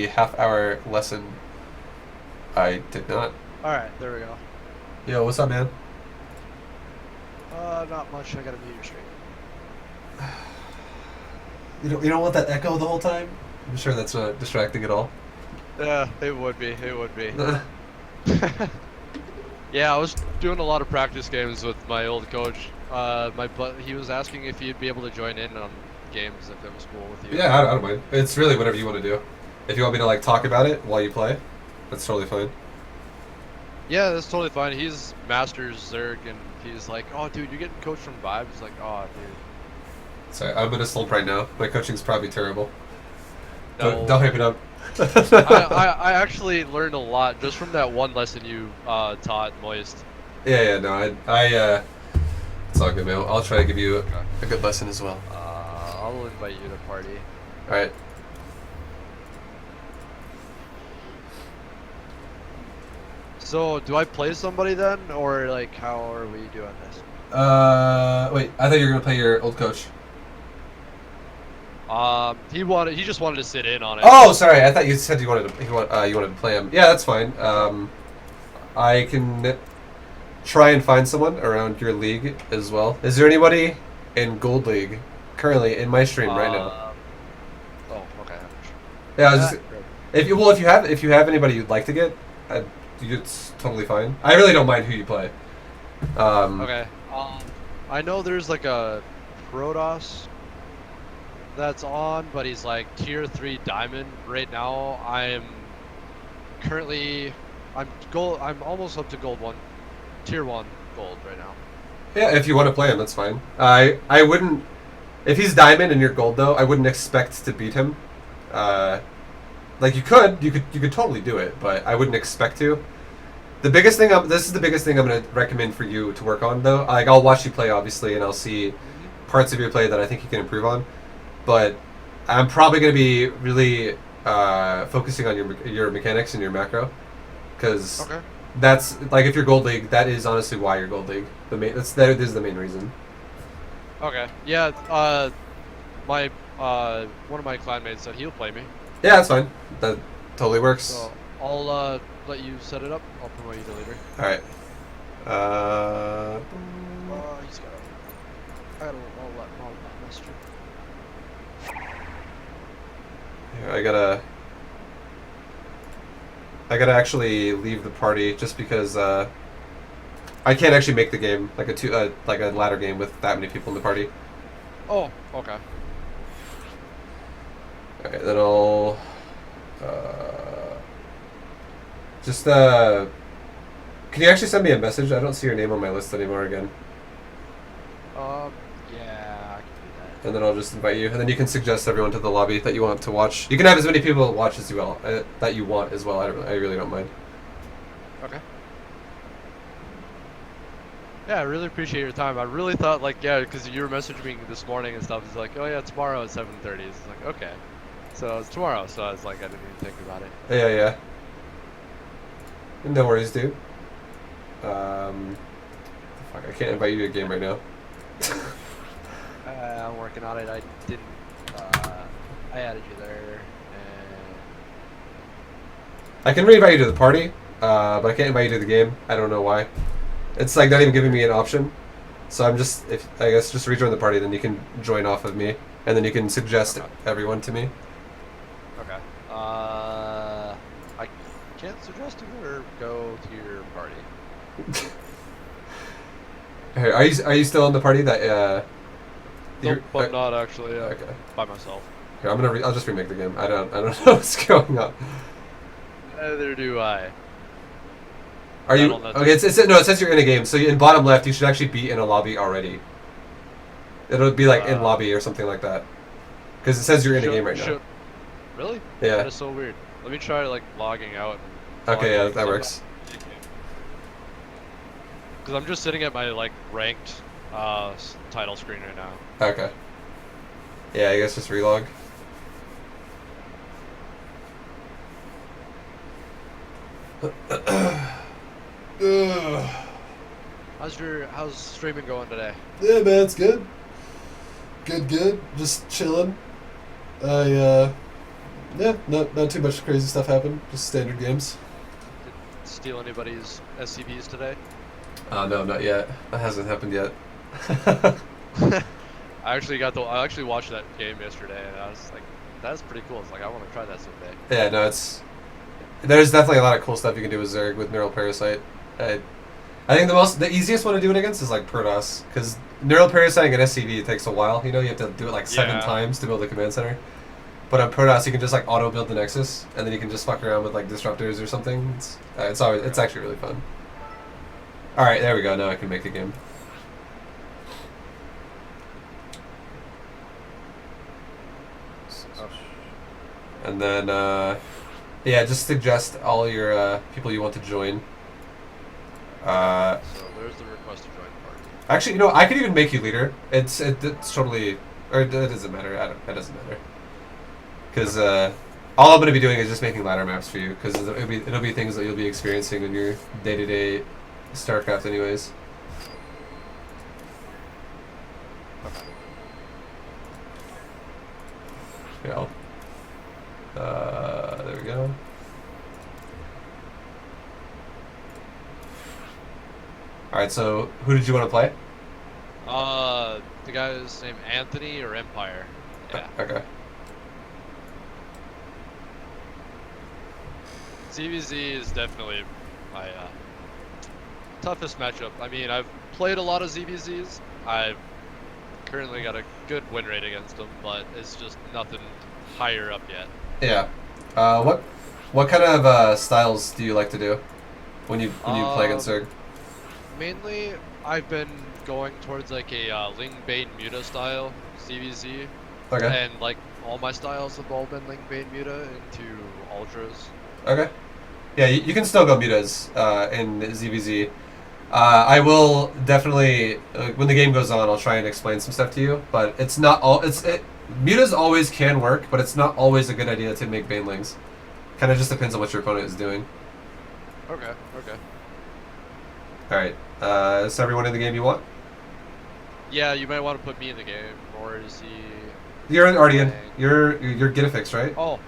the half-hour lesson. I did not. Alright, there we go. Yo, what's up, man? Not much. I gotta mute your stream. You don't want that echo the whole time? I'm sure that's not distracting at all. Yeah, it would be. It would be. Yeah, I was doing a lot of practice games with my old coach. He was asking if you'd be able to join in on games if it was cool with you. Yeah, I don't mind. It's really whatever you want to do. If you want me to like talk about it while you play, that's totally fine. Yeah, that's totally fine. He's Masters Zerg, and he's like, "Oh, dude, you're getting coached from Vibe." He's like, "Oh, dude." Sorry, I'm gonna slump right now. My coaching's probably terrible. No. Don't hype it up. I actually learned a lot just from that one lesson you taught Moist. Yeah, no, it's all good, man. I'll try to give you a good lesson as well. I'll invite you to party. All right. So, do I play somebody then, or like, how are we doing this? Wait. I thought you were gonna play your old coach. He just wanted to sit in on it. Oh, sorry. I thought you said you wanted to play him. Yeah, that's fine. I can try and find someone around your league as well. Is there anybody in Gold League currently in my stream right now? Oh, okay. Yeah, I was just if you have anybody you'd like to get, it's totally fine. I really don't mind who you play. Okay. I know there's like a Protoss that's on, but he's like tier 3 diamond right now. I'm almost up to gold 1, tier 1 gold right now. Yeah, if you want to play him, that's fine. I wouldn't. If he's diamond and you're gold though, I wouldn't expect to beat him. Like you could totally do it, but I wouldn't expect to. This is the biggest thing I'm gonna recommend for you to work on though. Like I'll watch you play obviously, and I'll see parts of your play that I think you can improve on. But I'm probably gonna be really focusing on your mechanics and your macro, because that's like if you're gold league, that is honestly why you're gold league. That is the main reason. Okay. Yeah. My one of my clanmates said he'll play me. Yeah, that's fine. That totally works. So I'll let you set it up. I'll promote you to leader. All right. He's got. I gotta let message him. Here, I gotta actually leave the party just because I can't actually make the game like a ladder game with that many people in the party. Oh, okay. Okay, then I'll just can you actually send me a message? I don't see your name on my list anymore again. Yeah, I can do that. And then I'll just invite you, and then you can suggest everyone to the lobby that you want to watch. You can have as many people watch as you will that you want as well. I really don't mind. Okay. Yeah, I really appreciate your time. I really thought because you were messaging me this morning and stuff. It's like, oh yeah, tomorrow at 7:30. It's like, okay. So it's tomorrow, so I was like, I didn't even think about it. Yeah. No worries, dude. Fuck, I can't invite you to a game right now. I'm working on it. I didn't. I added you there, and I can re-invite you to the party, but I can't invite you to the game. I don't know why. It's like not even giving me an option. So I'm just, I guess, just rejoin the party, then you can join off of me, and then you can suggest everyone to me. Okay. I can't suggest you or go to your party. Hey, are you still in the party that Nope, I'm not actually. Okay. By myself. Here, I'll just remake the game. I don't know what's going on. Neither do I. Are you okay? It says you're in a game. So in bottom left, you should actually be in a lobby already. It'll be like in lobby or something like that, because it says you're in a game right now. Really? Yeah. That is so weird. Let me try like logging out. Okay, yeah, that works. Because I'm just sitting at my like ranked title screen right now. Okay. Yeah, I guess just relog. How's streaming going today? Yeah, man, it's good. Good. Just chilling. I Yeah, not too much crazy stuff happened. Just standard games. Did steal anybody's SCVs today? No, not yet. That hasn't happened yet. I actually watched that game yesterday, and I was like, that's pretty cool. It's like I want to try that someday. Yeah, no, there's definitely a lot of cool stuff you can do with Zerg with Neural Parasite. I think the easiest one to do it against is like Protoss, because Neural Parasiting an SCV it takes a while. You know, you have to do it like 7 times to build a command center. But on Protoss, you can just like auto build the Nexus, and then you can just fuck around with like disruptors or something. It's actually really fun. All right, there we go. Now I can make the game. And then, yeah, just suggest all your people you want to join. So there's the request to join the party. Actually, you know, I could even make you leader. It's totally, or it doesn't matter. It doesn't matter. Because all I'm going to be doing is just making ladder maps for you. Because it'll be things that you'll be experiencing in your day-to-day StarCraft, anyways. Yeah. There we go. Alright, so who did you want to play? The guy's name Anthony or Empire. Yeah. Okay. ZVZ is definitely my toughest matchup. I mean, I've played a lot of ZVZs. I've currently got a good win rate against them, but it's just nothing higher up yet. Yeah. What kind of styles do you like to do when you play against Zerg? Mainly, I've been going towards like a Ling Bane Muta style ZVZ. Okay. And like all my styles have all been Ling Bane Muta into Ultras. Okay. Yeah, you can still go mutas in ZVZ. I will definitely when the game goes on, I'll try and explain some stuff to you. But it's not all. Mutas always can work, but it's not always a good idea to make banelings. Kind of just depends on what your opponent is doing. Okay. Okay. All right. Is everyone in the game you want? Yeah, you might want to put me in the game, or is he? You're already in. You're get a fix, right? Oh.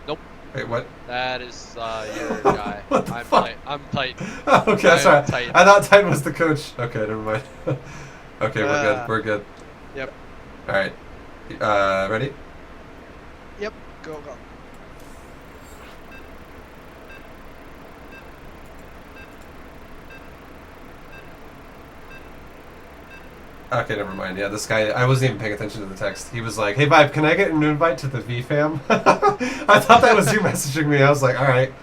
Nope. Wait, what? That is your guy. What the fuck? I'm tight. Oh, okay, that's right. Tight. I thought Titan was the coach. Okay, never mind. Okay, we're good. We're good. Yep. All right. Ready? Yep. Go. Okay, never mind. Yeah, this guy, I wasn't even paying attention to the text. He was like, hey, Vibe, can I get an invite to the VFam? I thought that was you messaging me. I was like, all right.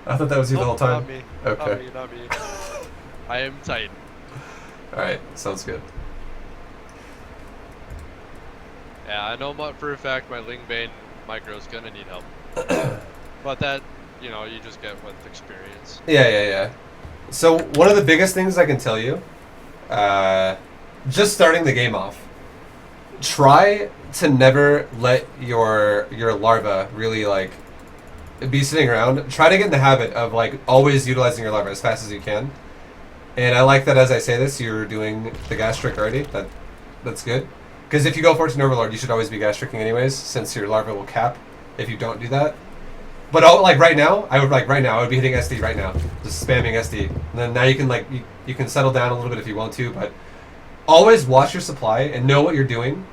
I thought that was you the whole time. Not me. Okay. Not me. I am tight. All right, sounds good. Yeah, I know for a fact my Ling Bane micro's gonna need help. But that, you just get with experience. Yeah. So one of the biggest things I can tell you, just starting the game off, try to never let your larva really like be sitting around. Try to get in the habit of like always utilizing your larva as fast as you can. And I like that as I say this, you're doing the gas trick already. That's good. Because if you go 14 Overlord, you should always be gas tricking anyways, since your larva will cap if you don't do that. But right now, I would be hitting SD right now, just spamming SD. And then now you can you can settle down a little bit if you want to, but always watch your supply and know what you're doing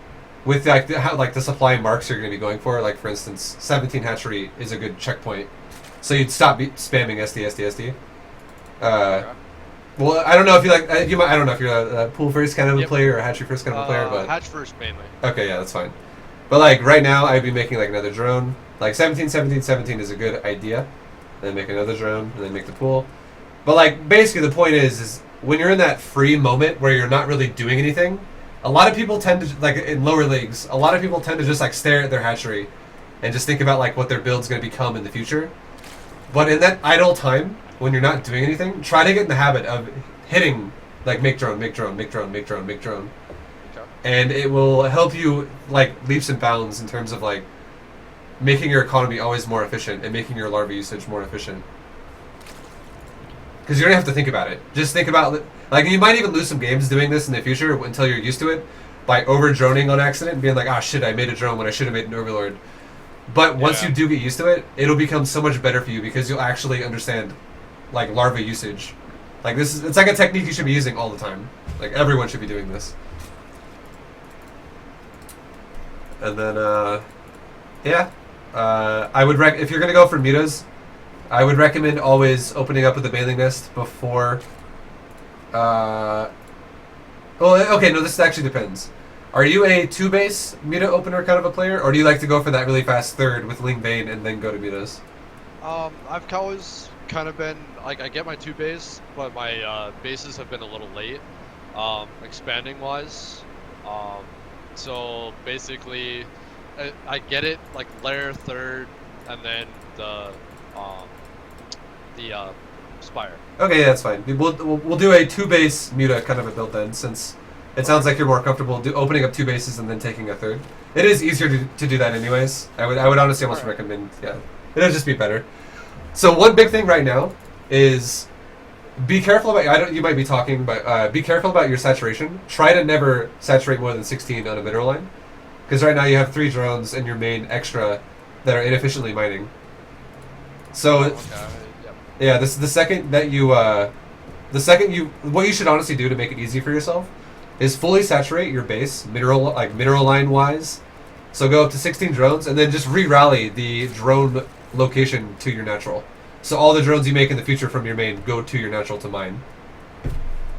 with the supply marks you're going to be going for. Like for instance, 17 hatchery is a good checkpoint, so you'd stop spamming SD. Well, I don't know if you I don't know if you're a pool first kind of a player or a hatchery first kind of a player, but hatch first mainly. Okay, yeah, that's fine. But like right now, I'd be making like another drone. Like 17 is a good idea. Then make another drone, and then make the pool. But like basically, the point is when you're in that free moment where you're not really doing anything, a lot of people tend to like in lower leagues. A lot of people tend to just like stare at their hatchery and just think about like what their build's going to become in the future. But in that idle time, when you're not doing anything, try to get in the habit of hitting like make drone. Okay. And it will help you like leaps and bounds in terms of like making your economy always more efficient and making your larva usage more efficient. Because you don't have to think about it. Just think about like you might even lose some games doing this in the future until you're used to it by over droning on accident and being like, ah shit, I made a drone when I should have made an overlord. But once Yeah. you do get used to it, it'll become so much better for you because you'll actually understand, like, larva usage. Like, it's like a technique you should be using all the time. Like, everyone should be doing this. And then, yeah. I would if you're gonna go for mutas, I would recommend always opening up with the mailing nest before. Well, okay, no, this actually depends. Are you a 2-base muta opener kind of a player, or do you like to go for that really fast third with Ling Bane and then go to mutas? I've always kind of been like I get my 2 base, but my bases have been a little late, expanding wise. So basically, I get it like layer third, and then the spire. Okay, yeah, that's fine. We'll do a 2-base muta kind of a build then, since it sounds like you're more comfortable opening up 2 bases and then taking a third. It is easier to do that anyways. I would honestly almost recommend, yeah, it'll just be better. So one big thing right now is be careful about. You might be talking, but be careful about your saturation. Try to never saturate more than 16 on a mineral line, because right now you have 3 drones and your main extra that are inefficiently mining. So Okay. Yep. yeah, this the second you what you should honestly do to make it easy for yourself is fully saturate your base mineral line wise. So go up to 16 drones and then just re-rally the drone location to your natural. So all the drones you make in the future from your main go to your natural to mine.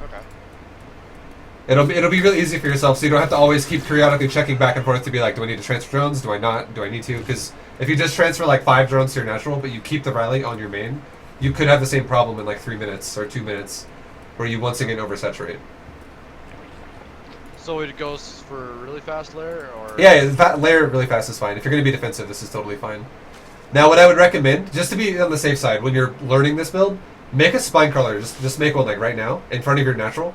Okay. It'll be really easy for yourself, so you don't have to always keep periodically checking back and forth to be like, do I need to transfer drones? Do I not? Do I need to? Because if you just transfer like 5 drones to your natural, but you keep the rally on your main, you could have the same problem in like 3 minutes or 2 minutes, where you once again oversaturate. So it goes for really fast layer, or Yeah, layer really fast is fine. If you're going to be defensive, this is totally fine. Now, what I would recommend, just to be on the safe side, when you're learning this build, make a spine crawler. Just make one like right now in front of your natural,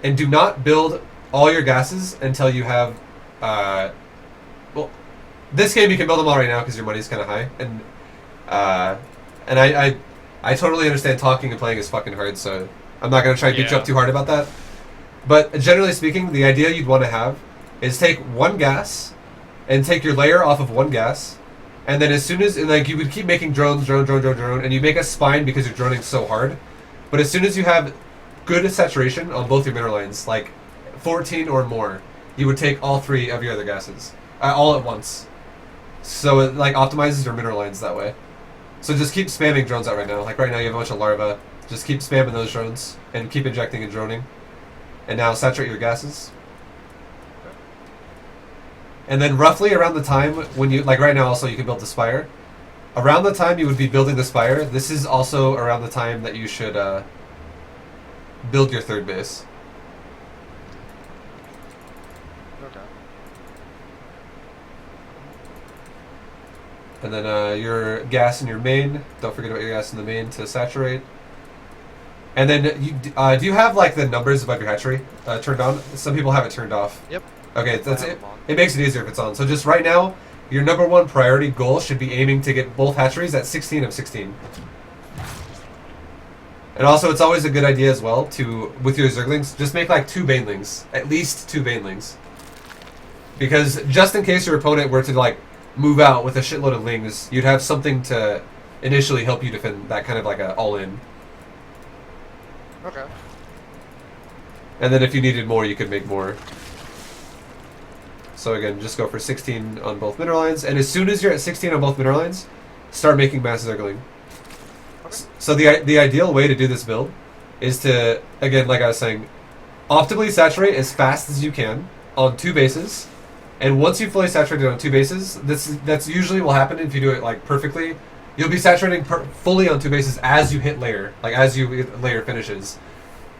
and do not build all your gases until you have. Well, this game you can build them all right now because your money's kind of high, and I totally understand talking and playing is fucking hard, so I'm not going to try to beat you up too hard about that. But generally speaking, the idea you'd want to have is take 1 gas and take your layer off of 1 gas, and then as soon as you would keep making drone, and you make a spine because you're droning so hard. But as soon as you have good saturation on both your mineral lines, like 14 or more, you would take all 3 of your other gases all at once. So it like optimizes your mineral lines that way. So just keep spamming drones out right now. Like right now you have a bunch of larvae. Just keep spamming those drones and keep injecting and droning. And now saturate your gases. And then roughly around the time when you, like right now also you can build the spire. Around the time you would be building the spire, this is also around the time that you should build your 3rd base. okay. And then your gas in your main. Don't forget about your gas in the main to saturate. And then do you have like the numbers above your hatchery turned on? Some people have it turned off. Yep. Okay, that's it. It makes it easier if it's on. So just right now, your number 1 priority goal should be aiming to get both hatcheries at 16 of 16. And also, it's always a good idea as well to, with your Zerglings, just make like 2 Banelings. At least 2 Banelings. Because just in case your opponent were to like move out with a shitload of Lings, you'd have something to initially help you defend that kind of like a all-in. Okay. And then if you needed more, you could make more. So again, just go for 16 on both mineral lines, and as soon as you're at 16 on both mineral lines, start making mass Zergling. Okay. So the ideal way to do this build is to, again, like I was saying, optimally saturate as fast as you can on 2 bases, and once you've fully saturated on 2 bases, that's usually will happen if you do it like perfectly. You'll be saturating fully on 2 bases as you hit layer, like as you layer finishes.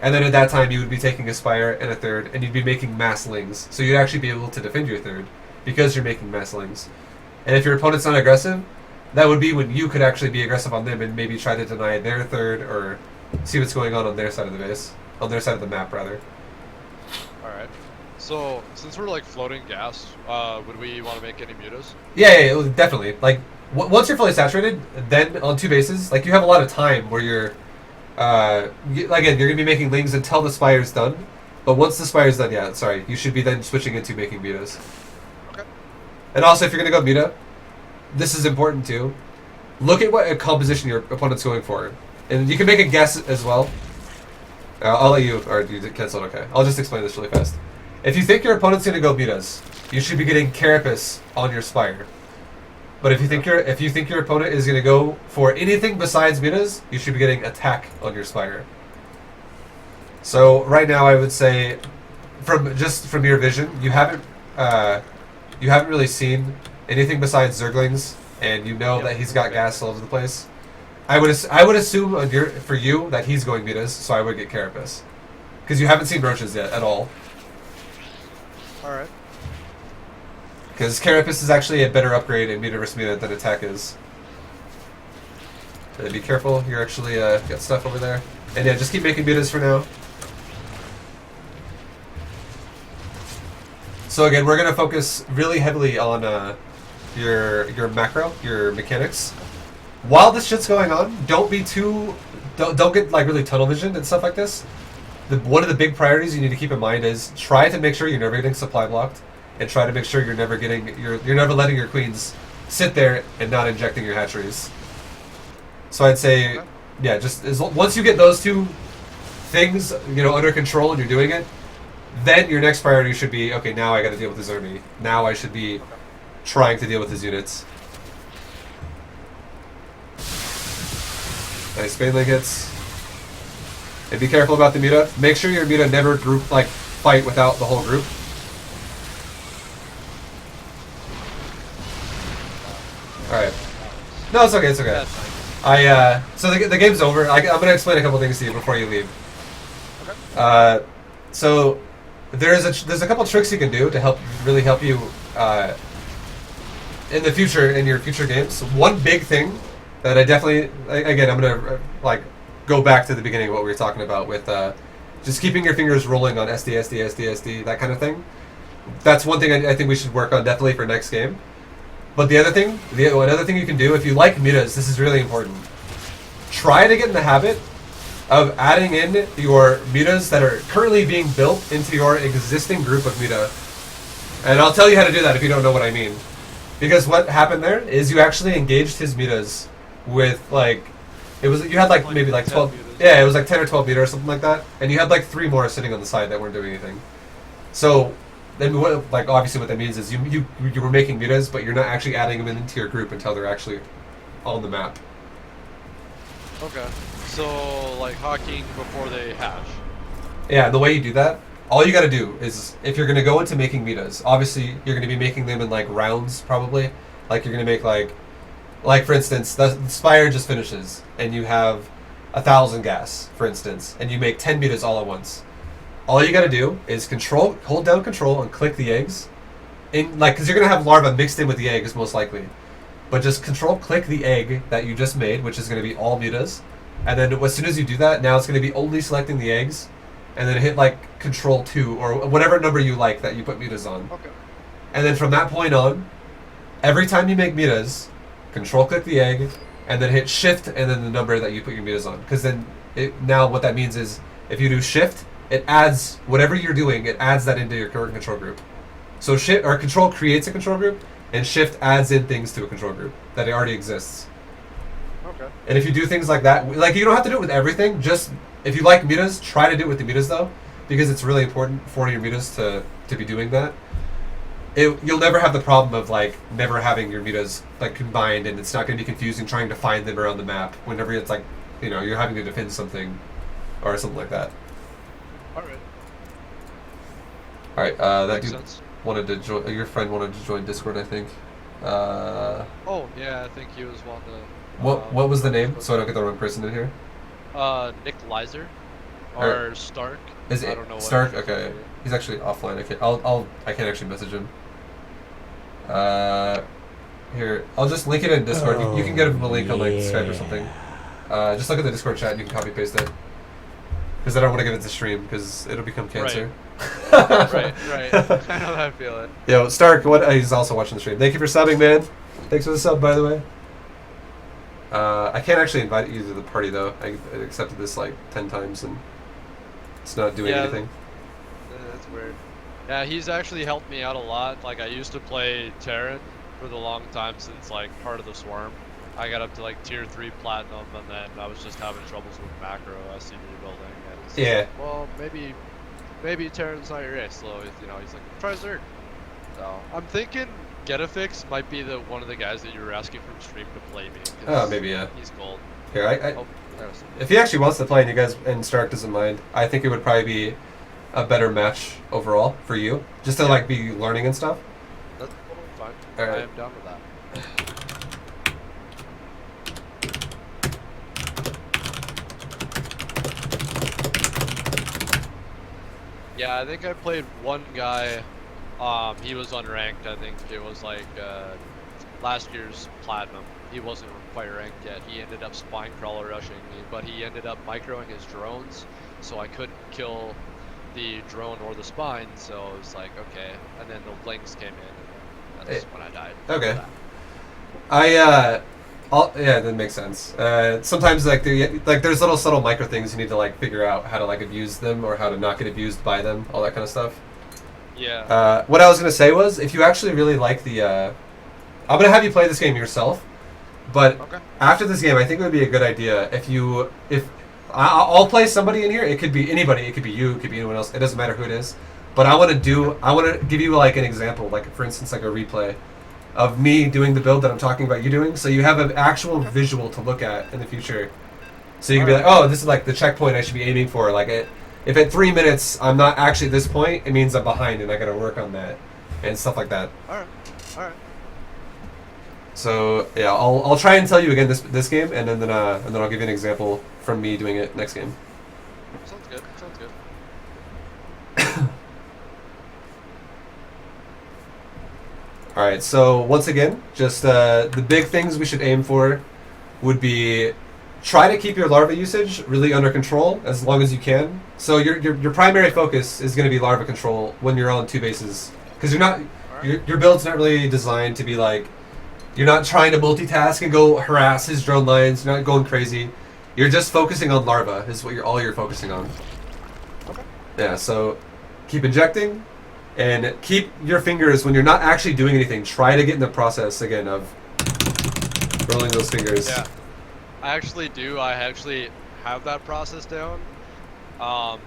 And then at that time, you would be taking a spire and a 3rd, and you'd be making mass lings. So you'd actually be able to defend your 3rd because you're making mass lings. And if your opponent's not aggressive, that would be when you could actually be aggressive on them and maybe try to deny their 3rd or see what's going on their side of the base, on their side of the map rather. All right. So since we're like floating gas, would we want to make any mutas? Yeah, definitely. Like once you're fully saturated, then on 2 bases, like you have a lot of time where you're. Again, you're going to be making lings until the spire's done. But once the spire's done, you should be then switching into making mutas. Okay. And also, if you're going to go muta, this is important too. Look at what composition your opponent's going for, and you can make a guess as well. I'll let you, or you cancel it. Okay, I'll just explain this really fast. If you think your opponent's going to go Midas, you should be getting Carapace on your Spire. But if you think your opponent is going to go for anything besides Midas, you should be getting Attack on your Spire. So right now, I would say, from your vision, you haven't really seen anything besides Zerglings, and you know that he's got gas all over the place. I would assume for you that he's going Midas, so I would get Carapace, because you haven't seen Roaches yet at all. All right. Because Carapace is actually a better upgrade in Meta versus Meta than Attack is. So be careful, you're actually got stuff over there. And yeah, just keep making Metas for now. So again, we're going to focus really heavily on your macro, your mechanics. While this shit's going on, don't get like really tunnel vision and stuff like this. One of the big priorities you need to keep in mind is try to make sure you're never getting supply blocked, and try to make sure you're never letting your queens sit there and not injecting your hatcheries. So I'd say, yeah, once you get those two things, under control and you're doing it, then your next priority should be, okay, now I got to deal with his army. Now I should be trying to deal with his units. Nice Baneling hits. And be careful about the Muta. Make sure your Muta never fight without the whole group. Alright. No, it's okay, it's okay. So the game's over. I'm going to explain a couple things to you before you leave. Okay. So there's a couple tricks you can do to really help you in the future, in your future games. One big thing that I definitely, again, I'm going to go back to the beginning of what we were talking about with just keeping your fingers rolling on SD, that kind of thing. That's one thing I think we should work on definitely for next game. But another thing you can do, if you like Mitas, this is really important. Try to get in the habit of adding in your Mitas that are currently being built into your existing group of Mita. And I'll tell you how to do that if you don't know what I mean. Because what happened there is you actually engaged his Mitas with you had maybe 12 meters. Yeah, it was 10 or 12 meters or something like that, and you had 3 more sitting on the side that weren't doing anything. So then obviously what that means is you were making Mitas, but you're not actually adding them into your group until they're actually on the map. Okay. So hawking before they hatch. Yeah, and the way you do that, all you got to do is, if you're going to go into making Mitas, obviously you're going to be making them in rounds probably. You're going to make for instance, the Spire just finishes, and you have 1,000 gas, for instance, and you make 10 Mitas all at once. All you got to do is hold down Control and click the eggs, because you're going to have larvae mixed in with the eggs most likely. But just click the egg that you just made, which is going to be all Mitas, and then as soon as you do that, now it's going to be only selecting the eggs, and then hit Control 2 or whatever number you like that you put Mitas on. Okay. And then from that point on, every time you make Mitas, Control click the egg, and then hit Shift and then the number that you put your Mitas on. Because then now what that means is, if you do Shift, it adds whatever you're doing. It adds that into your current control group. So Control creates a control group, and Shift adds in things to a control group that it already exists. Okay. And if you do things like that, you don't have to do it with everything. Just if you like Mitas, try to do it with the Mitas though, because it's really important for your Mitas to be doing that. You'll never have the problem of never having your Mitas combined, and it's not going to be confusing trying to find them around the map whenever it's you're having to defend something or something like that. All right. All right. That Makes dude sense. wanted to join. Your friend wanted to join Discord, I think. Oh yeah, I think he was one to. What was the name? So I don't get the wrong person in here. Nick Lizer, or Stark. Is it I don't know what Stark? his Okay, name is. he's actually offline. I can't actually message him. Here, I'll just link it in Discord. You can get him a link on Skype or something. Just look at the Discord chat and you can copy paste it. Because I don't want to get it to stream because it'll become cancer. Right. I know that feeling. Yo, Stark, he's also watching the stream. Thank you for subbing, man. Thanks for the sub, by the way. I can't actually invite you to the party though. I accepted this 10 times and it's not doing anything. That's weird. Yeah, he's actually helped me out a lot. I used to play Terran, for the long time since like part of the swarm. I got up to like tier 3 platinum, and then I was just having troubles with macro SCV building. And it's Yeah. like, well, maybe Terran's not your ace. So you know, he's like, try Zerg. So I'm thinking Getafix might be the one of the guys that you were asking from stream to play me. Oh, maybe, yeah. He's gold. Here, Oh, there's- if he actually wants to play and you guys and Stark doesn't mind, I think it would probably be a better match overall for you, just to like be learning and stuff. That's totally fine. All right. I am down with that. Yeah, I think I played one guy. He was unranked. I think it was like last year's platinum. He wasn't quite ranked yet. He ended up spine crawler rushing me, but he ended up microing his drones, so I couldn't kill the drone or the spine. So it was like, okay. And then the links came in, and that's when I died. Okay. Yeah, that makes sense. Sometimes like there's little subtle micro things you need to like figure out how to like abuse them or how to not get abused by them, all that kind of stuff. Yeah. What I was gonna say was, if you actually really like the, I'm gonna have you play this game yourself, but Okay. after this game, I think it would be a good idea if I'll play somebody in here. It could be anybody. It could be you. It could be anyone else. It doesn't matter who it is. But I want to give you like an example, like for instance, like a replay of me doing the build that I'm talking about you doing, so you have an actual visual to look at in the future. So you can be like, oh, this is like the checkpoint I should be aiming for. Like if at 3 minutes I'm not actually at this point, it means I'm behind and I got to work on that and stuff like that. All right. So yeah, I'll try and tell you again this game, and then I'll give you an example from me doing it next game. Sounds good. All right. So once again, just the big things we should aim for would be try to keep your larva usage really under control as long as you can. So your primary focus is going to be larva control when you're on 2 bases, because your build's not really designed to be like, you're not trying to multitask and go harass his drone lines. You're not going crazy. You're just focusing on larva is what you're focusing on. Okay. Yeah. So keep injecting, and keep your fingers when you're not actually doing anything. Try to get in the process again of rolling those fingers. Yeah. I actually do. I actually have that process down. I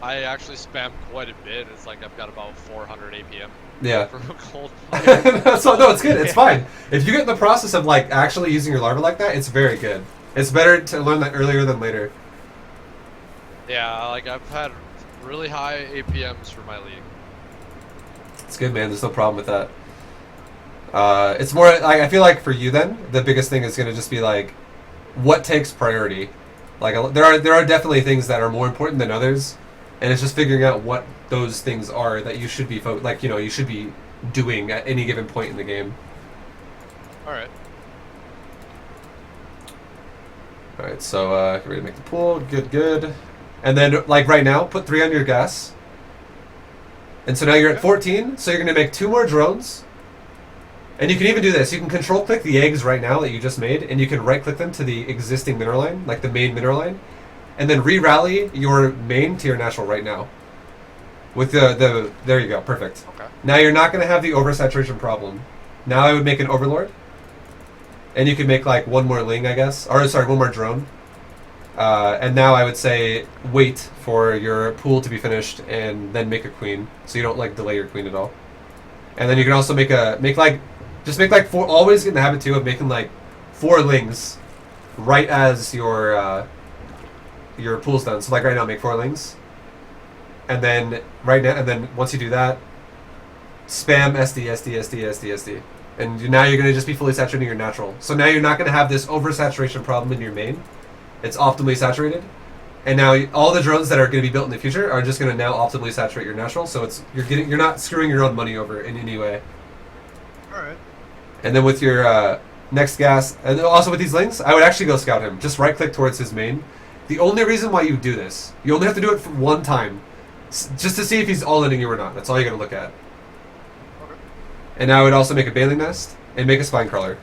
actually spam quite a bit. It's like I've got about 400 APM. Yeah. For a cold So no, it's good. It's fine. If you get in the process of like actually using your larva like that, it's very good. It's better to learn that earlier than later. Yeah, like I've had really high APMs for my league. It's good, man. There's no problem with that. It's more like, I feel like for you then, the biggest thing is going to just be like, what takes priority? Like there are definitely things that are more important than others, and it's just figuring out what those things are that you should be you should be doing at any given point in the game. All right. All right, so get ready to make the pool. Good. And then like right now, put 3 on your gas. And so now you're at 14. So you're going to make 2 more drones. And you can even do this. You can control click the eggs right now that you just made, and you can right click them to the existing mineral line, like the main mineral line, and then re-rally your main to your natural right now. With the there you go, perfect. Okay. Now you're not going to have the oversaturation problem. Now I would make an overlord, and you can make like 1 more ling, I guess, or sorry, 1 more drone. And now I would say wait for your pool to be finished, and then make a queen, so you don't like delay your queen at all. And then you can also make 4. Always get in the habit too of making like 4 lings, right as your pool's done. So like right now, make 4 lings, and then once you do that, spam SD, and now you're gonna just be fully saturating your natural. So now you're not gonna have this oversaturation problem in your main. It's optimally saturated, and now all the drones that are gonna be built in the future are just gonna now optimally saturate your natural. So you're not screwing your own money over in any way. All right. And then with your next gas, and also with these links, I would actually go scout him. Just right click towards his main. The only reason why you do this, you only have to do it for 1 time, just to see if he's all-inning you or not. That's all you gotta look at. Okay. And now I would also make a baling nest and make a spine crawler.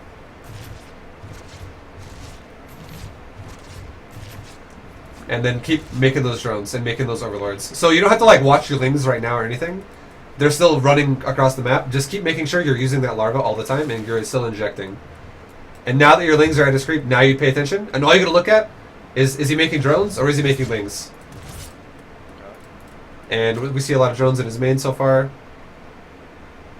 And then keep making those drones and making those overlords. So you don't have to like watch your lings right now or anything. they're still running across the map. Just keep making sure you're using that larva all the time and you're still injecting. And now that your lings are at his creep, now you pay attention. And all you gotta look at is he making drones or is he making lings? And we see a lot of drones in his main so far.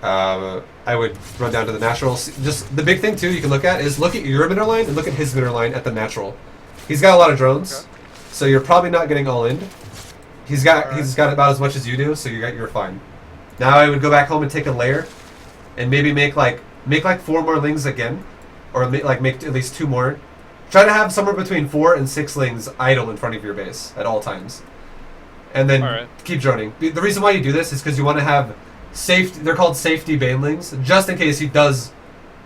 I would run down to the natural. Just the big thing too you can look at is look at your mineral line and look at his mineral line at the natural. He's got a lot of drones, so you're probably not getting all in. He's got about as much as you do, so you're fine. Now I would go back home and take a layer, and maybe make like 4 more lings again, or make at least 2 more. Try to have somewhere between 4 and 6 lings idle in front of your base at all times, and then keep droning. The reason why you do this is because you want to have safety. They're called safety banelings, just in case he does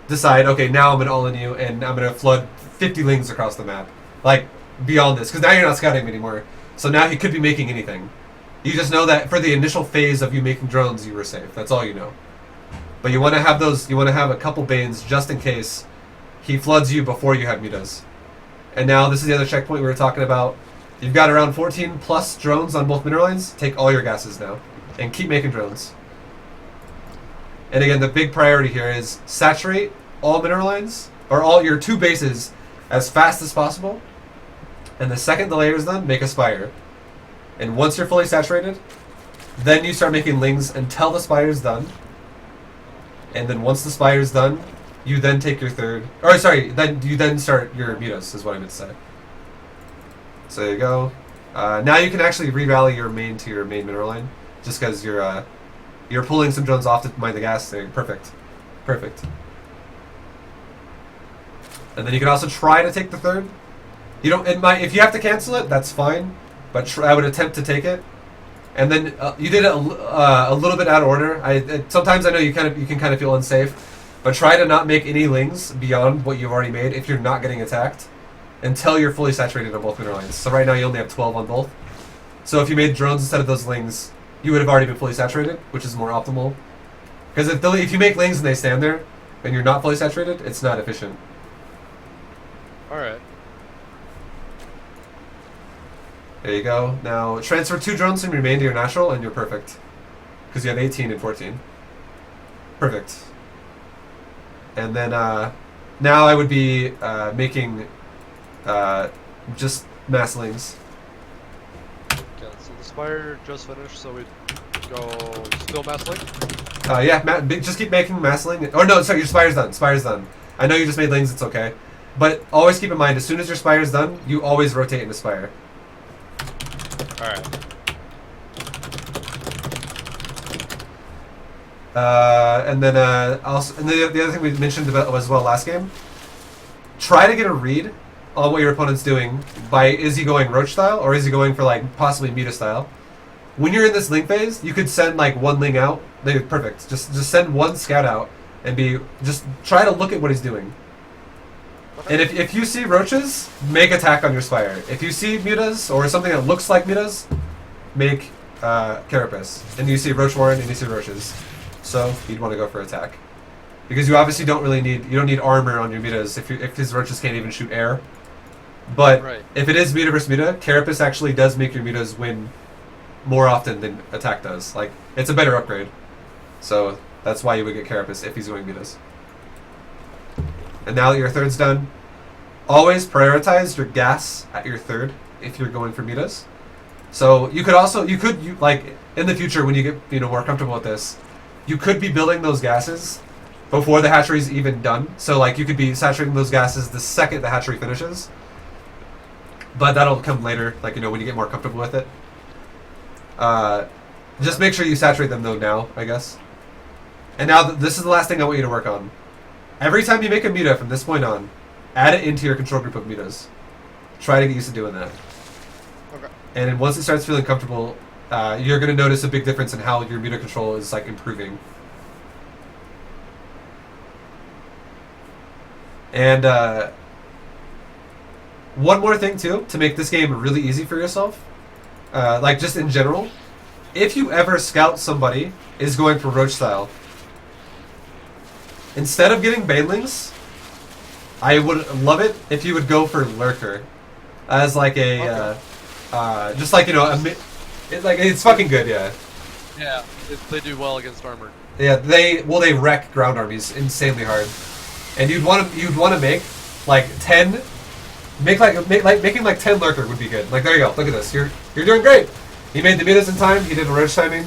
decide, okay, now I'm gonna all in you and I'm gonna flood 50 lings across the map, like beyond this, because now you're not scouting him anymore. So now he could be making anything. You just know that for the initial phase of you making drones, you were safe. That's all you know. But you want to have those. You want to have a couple banes just in case he floods you before you have mutas. And now this is the other checkpoint we were talking about. You've got around 14 plus drones on both mineral lines. Take all your gases now and keep making drones. And again, the big priority here is saturate all mineral lines, or all your 2 bases, as fast as possible. And the second the layer is done, make a spire. And once you're fully saturated, then you start making lings until the spire's done. And then once the spire's done, you then take your third. Or sorry, then you then start your mutas, is what I meant to say. So there you go. Now you can actually re-rally your main to your main mineral line, just because you're pulling some drones off to mine the gas thing. Perfect. Perfect. And then you can also try to take the third. You don't. If you have to cancel it, that's fine. But I would attempt to take it. And then you did it a little bit out of order. Sometimes I know you can kind of feel unsafe, but try to not make any lings beyond what you've already made if you're not getting attacked, until you're fully saturated on both mineral lines. So right now you only have 12 on both. So if you made drones instead of those lings, you would have already been fully saturated, which is more optimal. Because if you make lings and they stand there, and you're not fully saturated, it's not efficient. Alright. There you go. Now transfer 2 drones from your main to your natural, and you're perfect. Because you have 18 and 14. Perfect. And then now I would be making just mass lings. Okay, so the spire just finished, so we go still mass link? Yeah, just keep making mass ling. Or no, sorry, your spire's done. Spire's done. I know you just made lings, it's okay. But always keep in mind, as soon as your spire's done, you always rotate into spire. Alright. And then also, and the other thing we mentioned about as well last game, try to get a read on what your opponent's doing by, is he going roach style or is he going for like possibly muta style. When you're in this link phase, you could send like 1 ling out. Perfect. Just send 1 scout out and just try to look at what he's doing. And if you see roaches, make attack on your spire. If you see mutas or something that looks like mutas, make carapace. And you see roach warren and you see roaches, so you'd want to go for attack, because you obviously don't need armor on your mutas if his roaches can't even shoot air. But if it is muta versus muta, carapace actually does make your mutas win more often than attack does. Like, it's a better upgrade, so that's why you would get carapace if he's going mutas. And now that your third's done, always prioritize your gas at your third if you're going for mutas. So you could like in the future when you get more comfortable with this, you could be building those gases before the hatchery's even done. So like you could be saturating those gases the second the hatchery finishes. But that'll come later, like when you get more comfortable with it. Just make sure you saturate them though now, I guess. And now this is the last thing I want you to work on. Every time you make a muta from this point on, add it into your control group of mutas. Try to get used to doing that. Okay. And then once it starts feeling comfortable, you're going to notice a big difference in how your muta control is like improving. And one more thing too, to make this game really easy for yourself, like just in general, if you ever scout somebody is going for roach style, instead of getting banelings, I would love it if you would go for lurker as like a just like it's fucking good, yeah. Yeah, they do well against armored. Yeah, they wreck ground armies insanely hard, and you'd want to make like 10, making like 10 lurker would be good. Like there you go, look at this, you're doing great. He made the mutas in time, he did roach timing,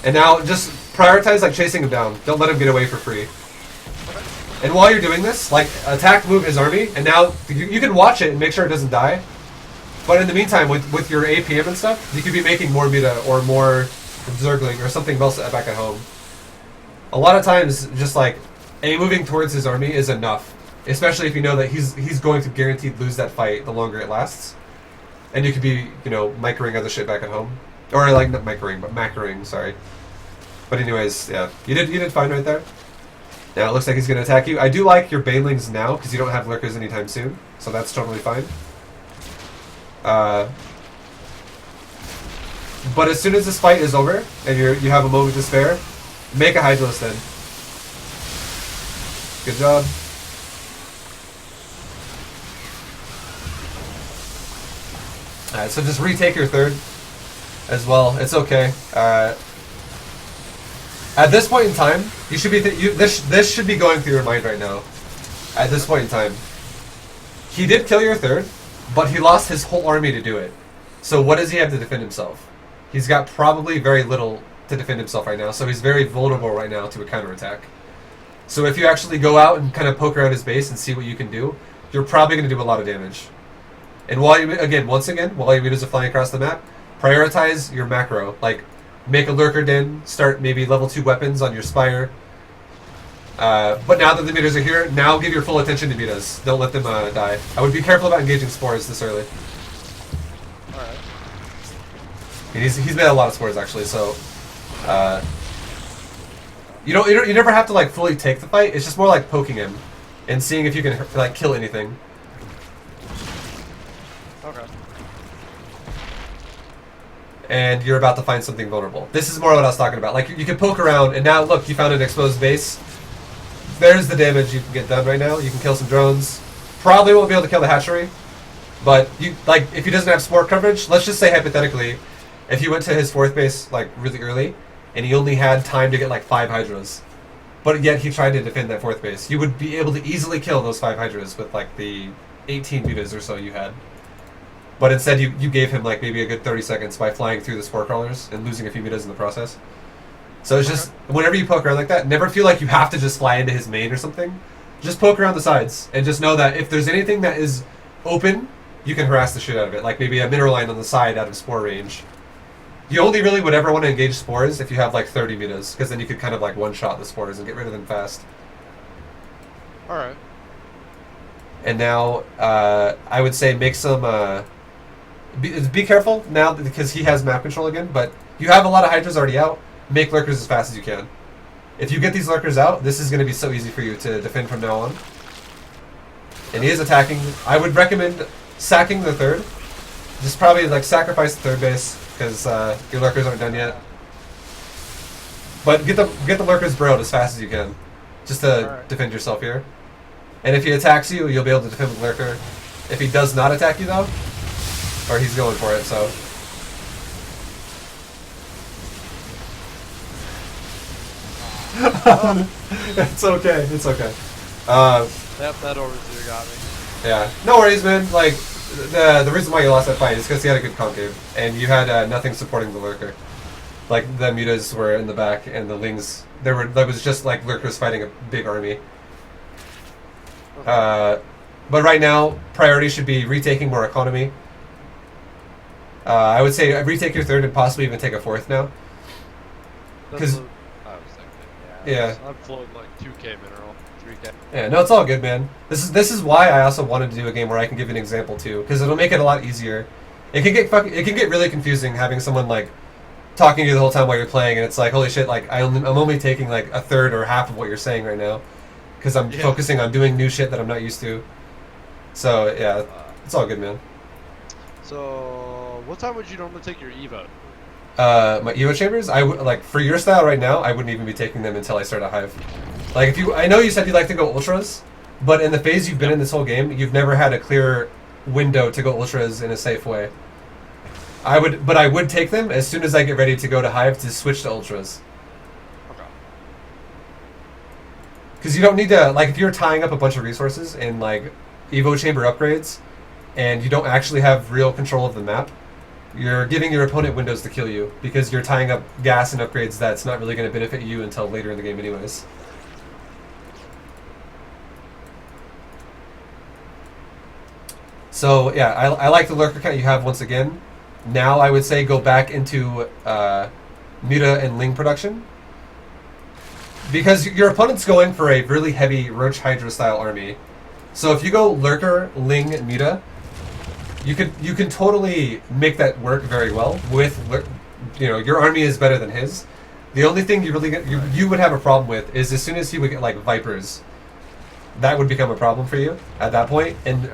and now just prioritize like chasing him down. Don't let him get away for free. And while you're doing this, like attack, move his army, and now you can watch it and make sure it doesn't die. But in the meantime, with your APM and stuff, you could be making more muta or more zergling or something else back at home. A lot of times, just like moving towards his army is enough, especially if you know that he's going to guaranteed lose that fight the longer it lasts, and you could be microing other shit back at home, or like not microing but macroing. Sorry. But anyways, yeah, you did fine right there. Now it looks like he's going to attack you. I do like your banelings now because you don't have lurkers anytime soon, so that's totally fine. But as soon as this fight is over and you have a moment to spare, make a Hydralisk then. Good job. Alright, so just retake your third as well. It's okay. At this point in time, you should be this should be going through your mind right now. At this point in time, he did kill your third, but he lost his whole army to do it. So what does he have to defend himself? He's got probably very little to defend himself right now, so he's very vulnerable right now to a counterattack. So if you actually go out and kind of poke around his base and see what you can do, you're probably going to do a lot of damage. And while your mutas are flying across the map, prioritize your macro. Like, make a lurker den, start maybe level 2 weapons on your spire. But now that the mutas are here, now give your full attention to mutas. Don't let them die. I would be careful about engaging spores this early. Alright. He's made a lot of spores actually, so you never have to like fully take the fight. It's just more like poking him and seeing if you can like kill anything. Okay. And you're about to find something vulnerable. This is more what I was talking about. Like you can poke around, and now look, you found an exposed base. There's the damage you can get done right now. You can kill some drones. Probably won't be able to kill the hatchery, but if he doesn't have spore coverage, let's just say hypothetically, if you went to his fourth base like really early, and he only had time to get like 5 hydras, but yet he tried to defend that fourth base, you would be able to easily kill those 5 hydras with like the 18 mutas or so you had. But instead, you gave him like maybe a good 30 seconds by flying through the spore crawlers and losing a few mutas in the process. So it's just, whenever you poke around like that, never feel like you have to just fly into his main or something. Just poke around the sides, and just know that if there's anything that is open, you can harass the shit out of it. Like maybe a mineral line on the side out of spore range. You only really would ever want to engage spores if you have like 30 mutas, because then you could kind of like one-shot the spores and get rid of them fast. Alright. And now, I would say make some... Be careful now because he has map control again, but you have a lot of hydras already out. Make lurkers as fast as you can. If you get these lurkers out, this is going to be so easy for you to defend from now on. And he is attacking. I would recommend sacking the third. Just probably like sacrifice the third base because your lurkers aren't done yet. But get the lurkers burrowed as fast as you can, just to defend yourself here. And if he attacks you, you'll be able to defend with lurker. If he does not attack you though, or he's going for it, so. It's okay. It's okay. That overseer got me. Yeah. No worries, man. Like the reason why you lost that fight is because he had a good concave, and you had nothing supporting the lurker. Like the mutas were in the back, and the lings. There was just like lurkers fighting a big army. Okay. But right now, priority should be retaking more economy. I would say retake your third and possibly even take a fourth now. Because I was thinking, yeah. I'm floating like 2k mineral, 3k. Yeah, no, it's all good, man. This is why I also wanted to do a game where I can give an example too, because it'll make it a lot easier. It can get really confusing having someone like talking to you the whole time while you're playing, and it's like, holy shit, like I'm only taking like a third or half of what you're saying right now, because I'm focusing on doing new shit that I'm not used to. So yeah, it's all good, man. So what time would you normally take your Evo? My Evo chambers, like for your style right now, I wouldn't even be taking them until I start a hive. Like I know you said you like to go ultras, but in the phase you've been in this whole game, you've never had a clear window to go ultras in a safe way. but I would take them as soon as I get ready to go to Hive to switch to Ultras. Okay. Because you don't need to, like, if you're tying up a bunch of resources in, like, Evo Chamber upgrades, and you don't actually have real control of the map, you're giving your opponent windows to kill you, because you're tying up gas and upgrades that's not really going to benefit you until later in the game anyways. So, yeah, I like the lurker count you have once again. Now I would say go back into Muta and Ling production. Because your opponent's going for a really heavy Roach Hydra style army. So if you go Lurker, Ling, and Muta, you can totally make that work very well with, you know, your army is better than his. The only thing you would have a problem with is as soon as he would get like Vipers, that would become a problem for you at that point, and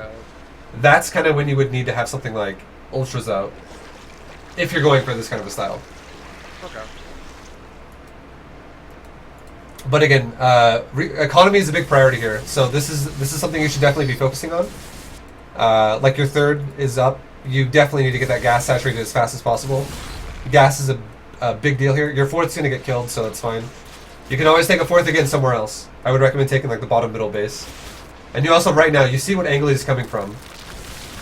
that's kind of when you would need to have something like Ultras out if you're going for this kind of a style. Okay. But again, economy is a big priority here, so this is something you should definitely be focusing on. Like your third is up, you definitely need to get that gas saturated as fast as possible. Gas is a big deal here. Your fourth's going to get killed, so that's fine. You can always take a fourth again somewhere else. I would recommend taking like the bottom middle base. And you also, right now, you see what angle he's coming from.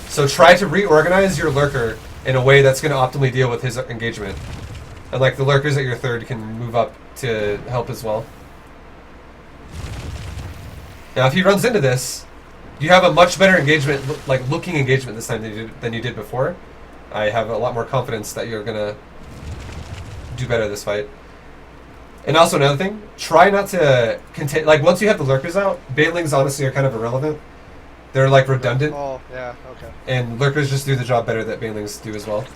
So try to reorganize your lurker in a way that's going to optimally deal with his engagement. And like the lurkers at your third can move up to help as well. Now if he runs into this, you have a much better engagement, like looking engagement this time than you did before. I have a lot more confidence that you're going to do better this fight. And also another thing, try not to contain, like once you have the lurkers out, banelings honestly are kind of irrelevant. They're like redundant. Oh, yeah, okay. And lurkers just do the job better that banelings do as well.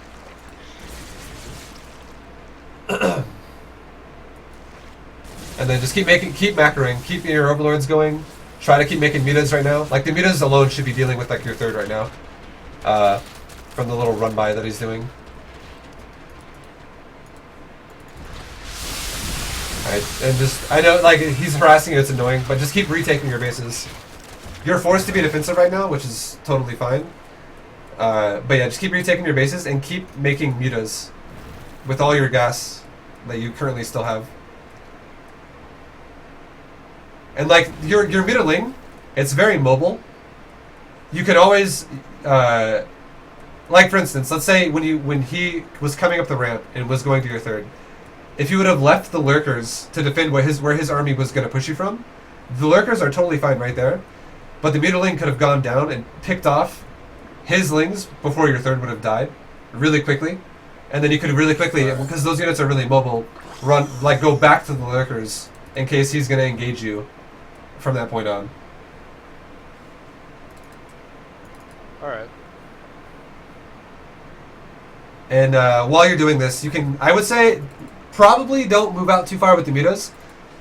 And then just keep macroing, keep your overlords going. Try to keep making mutas right now. Like the mutas alone should be dealing with like your third right now. From the little run by that he's doing. Alright, and just, I know like he's harassing you, it's annoying, but just keep retaking your bases. You're forced to be defensive right now, which is totally fine. But yeah, just keep retaking your bases and keep making mutas with all your gas that you currently still have. And like your mutaling, it's very mobile. You could always, like for instance, let's say when he was coming up the ramp and was going to your third, if you would have left the lurkers to defend where his army was going to push you from, the lurkers are totally fine right there. But the mutaling could have gone down and picked off his lings before your third would have died, really quickly, and then you could really quickly, because those units are really mobile, go back to the lurkers in case he's going to engage you from that point on. Alright. And while you're doing this, I would say, probably don't move out too far with the mutas,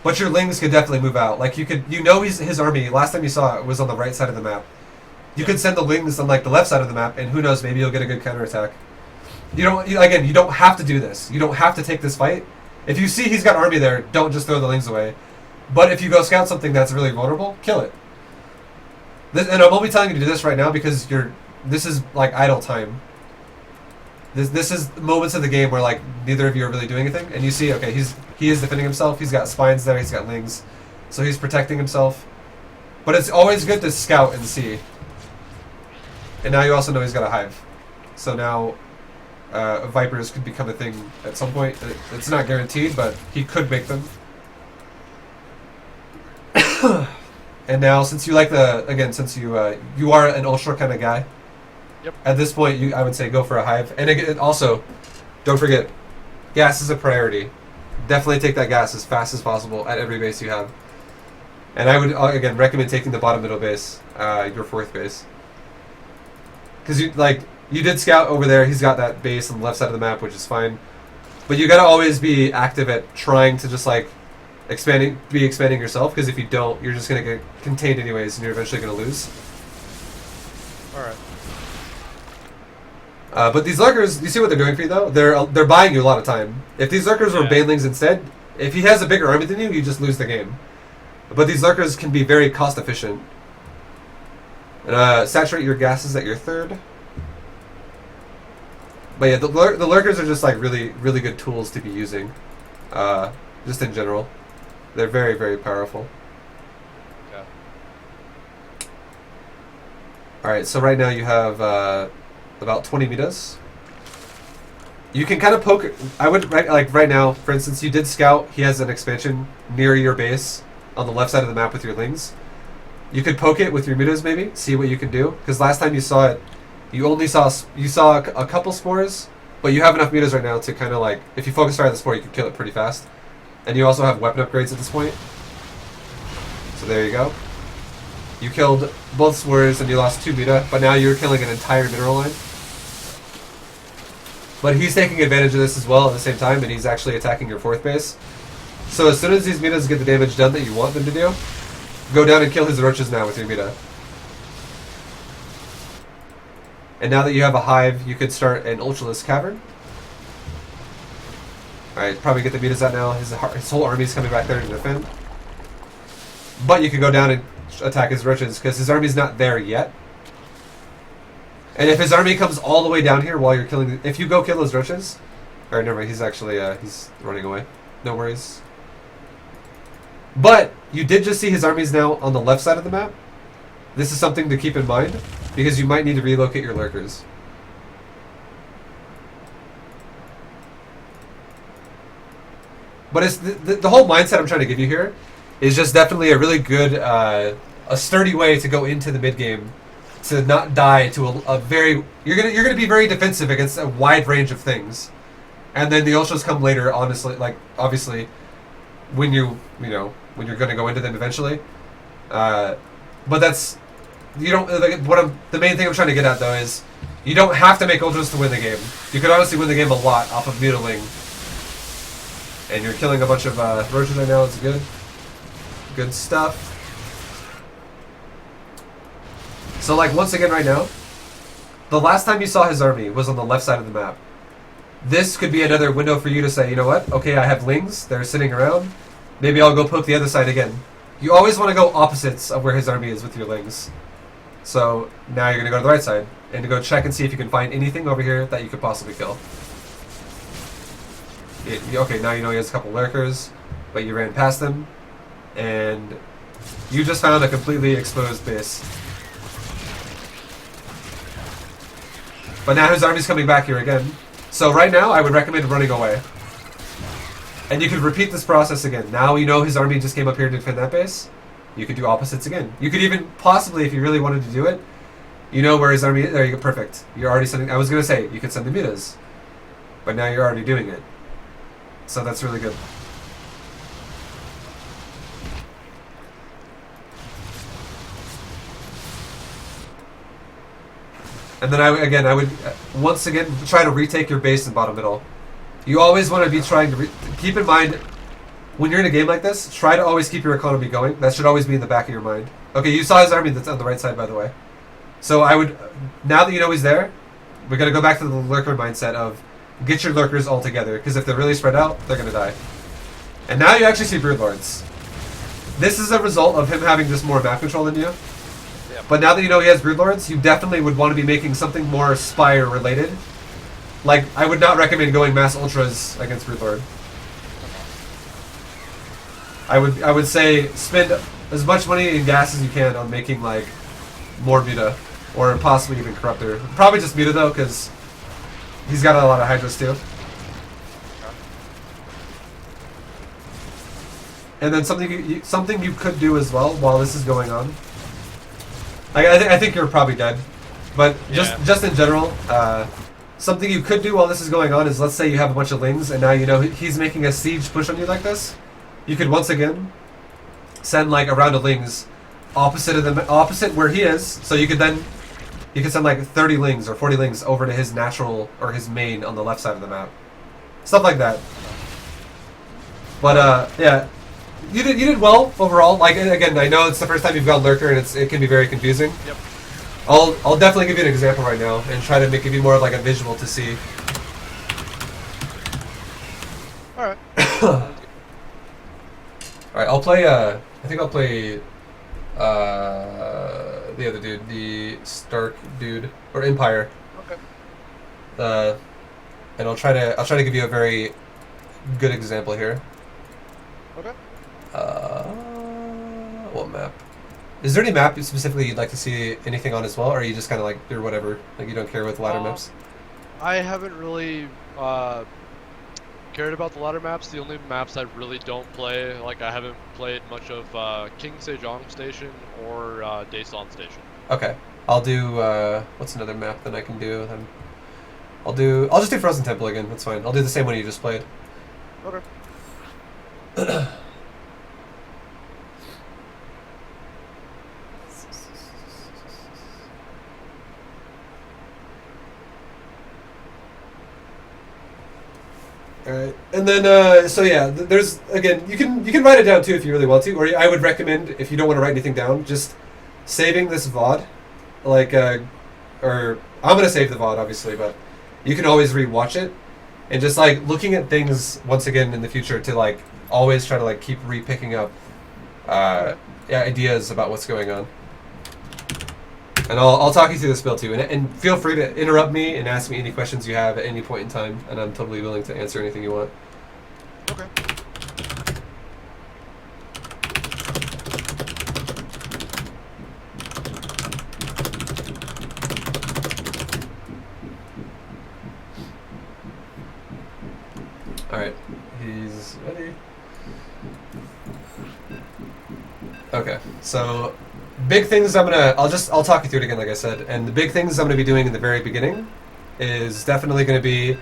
but your lings could definitely move out. Like his army, last time you saw it was on the right side of the map. You could send the lings on like the left side of the map, and who knows, maybe you'll get a good counterattack. You don't have to do this. You don't have to take this fight. If you see he's got army there, don't just throw the lings away. But if you go scout something that's really vulnerable, kill it. And I'm only telling you to do this right now because this is like idle time. This is moments of the game where like neither of you are really doing anything, and you see, okay, he is defending himself. He's got spines there. He's got lings, so he's protecting himself. But it's always good to scout and see. And now you also know he's got a hive, so now Vipers could become a thing at some point. It's not guaranteed, but he could make them. And now, since you like since you are an ultra kind of guy, yep. At this point, I would say go for a hive. And again, also, don't forget, gas is a priority. Definitely take that gas as fast as possible at every base you have. And I would again recommend taking the bottom middle base, your fourth base, because you did scout over there. He's got that base on the left side of the map, which is fine. But you gotta always be active at trying to just like expanding yourself, because if you don't, you're just gonna get contained anyways, and you're eventually gonna lose. All right. But these lurkers, you see what they're doing for you though? They're buying you a lot of time. If these lurkers were banelings instead, if he has a bigger army than you, you just lose the game. But these lurkers can be very cost efficient. Saturate your gases at your third. But yeah, the lurkers are just like really good tools to be using, just in general. They're very powerful. Okay. All right, so right now you have about 20 meters. You can kind of poke. I would like right now, for instance, you did scout. He has an expansion near your base on the left side of the map with your lings. You could poke it with your mutas, maybe see what you can do. Because last time you saw it, you only saw a couple spores, but you have enough mutas right now to kind of like, if you focus fire on the spore, you can kill it pretty fast. And you also have weapon upgrades at this point. So there you go. You killed both spores and you lost 2 muta, but now you're killing an entire mineral line. But he's taking advantage of this as well at the same time, and he's actually attacking your 4th base. So as soon as these mutas get the damage done that you want them to do, go down and kill his roaches now with your muta. And now that you have a hive, you could start an Ultralisk Cavern. Alright, probably get the mutas out now. His whole army's coming back there to defend. But you could go down and attack his roaches, because his army's not there yet. And if his army comes all the way down here while you're killing... If you go kill those roaches... Alright, never mind. He's actually... he's running away. No worries. But you did just see his armies now on the left side of the map. This is something to keep in mind, because you might need to relocate your lurkers. But it's the whole mindset I'm trying to give you here is just definitely a really good, a sturdy way to go into the mid game, to not die to a very... You're gonna be very defensive against a wide range of things, and then the ultras come later. Honestly, like obviously, when you're gonna go into them eventually. But that's... You don't... Like, the main thing I'm trying to get at, though, is you don't have to make ultras to win the game. You could honestly win the game a lot off of mutiling. And you're killing a bunch of roaches right now. It's good. Good stuff. So, like, once again right now, the last time you saw his army was on the left side of the map. This could be another window for you to say, you know what? Okay, I have lings. They're sitting around. Maybe I'll go poke the other side again. You always want to go opposites of where his army is with your lings. So now you're going to go to the right side and to go check and see if you can find anything over here that you could possibly kill. Okay, now you know he has a couple lurkers, but you ran past them, and you just found a completely exposed base. But now his army's coming back here again. So right now, I would recommend running away. And you could repeat this process again. Now you know his army just came up here to defend that base. You could do opposites again. You could even, possibly, if you really wanted to do it, you know where his army is. There you go, perfect. You're already sending... I was going to say, you could send the mutas. But now you're already doing it. So that's really good. And then I would once again try to retake your base in bottom middle. You always want to be trying to keep in mind when you're in a game like this. Try to always keep your economy going. That should always be in the back of your mind. Okay, you saw his army that's on the right side, by the way. So I would, now that you know he's there, we're gonna go back to the lurker mindset of get your lurkers all together, because if they're really spread out, they're gonna die. And now you actually see broodlords. This is a result of him having just more map control than you. But now that you know he has broodlords, you definitely would want to be making something more Spire related. Like, I would not recommend going mass ultras against broodlord. I would say spend as much money in gas as you can on making like more muta, or possibly even corruptor. Probably just muta though, because he's got a lot of hydras too. And then something you could do as well while this is going on. I think you're probably dead, but just in general, something you could do while this is going on is, let's say you have a bunch of lings and now you know he's making a siege push on you like this. You could once again send like a round of lings opposite where he is, so you could send like 30 lings or 40 lings over to his natural or his main on the left side of the map, stuff like that. But yeah. You did well overall. Like, again, I know it's the first time you've got lurker and it can be very confusing. Yep. I'll definitely give you an example right now and try to give you more of like a visual to see. All right. All right, I'll play. I think I'll play the other dude, the Stark dude or Empire. Okay. and I'll try to give you a very good example here. Okay. What map? Is there any map specifically you'd like to see anything on as well, or are you just kind of like you're whatever, like you don't care with ladder maps? I haven't really cared about the ladder maps. The only maps I really don't play, like I haven't played much of King Sejong Station or Daesan Station. Okay, I'll do. What's another map that I can do? Then I'll just do Frozen Temple again. That's fine. I'll do the same one you just played. Okay. Alright, and then so yeah, there's again you can write it down too if you really want to, or I would recommend if you don't want to write anything down, just saving this VOD, like or I'm gonna save the VOD obviously, but you can always rewatch it, and just like looking at things once again in the future to like always try to like keep re-picking up ideas about what's going on. And I'll talk you through this build too, and feel free to interrupt me and ask me any questions you have at any point in time, and I'm totally willing to answer anything you want. Okay. Alright, he's ready. Okay, so big things I'll talk you through it again like I said, and the big things I'm gonna be doing in the very beginning is definitely gonna be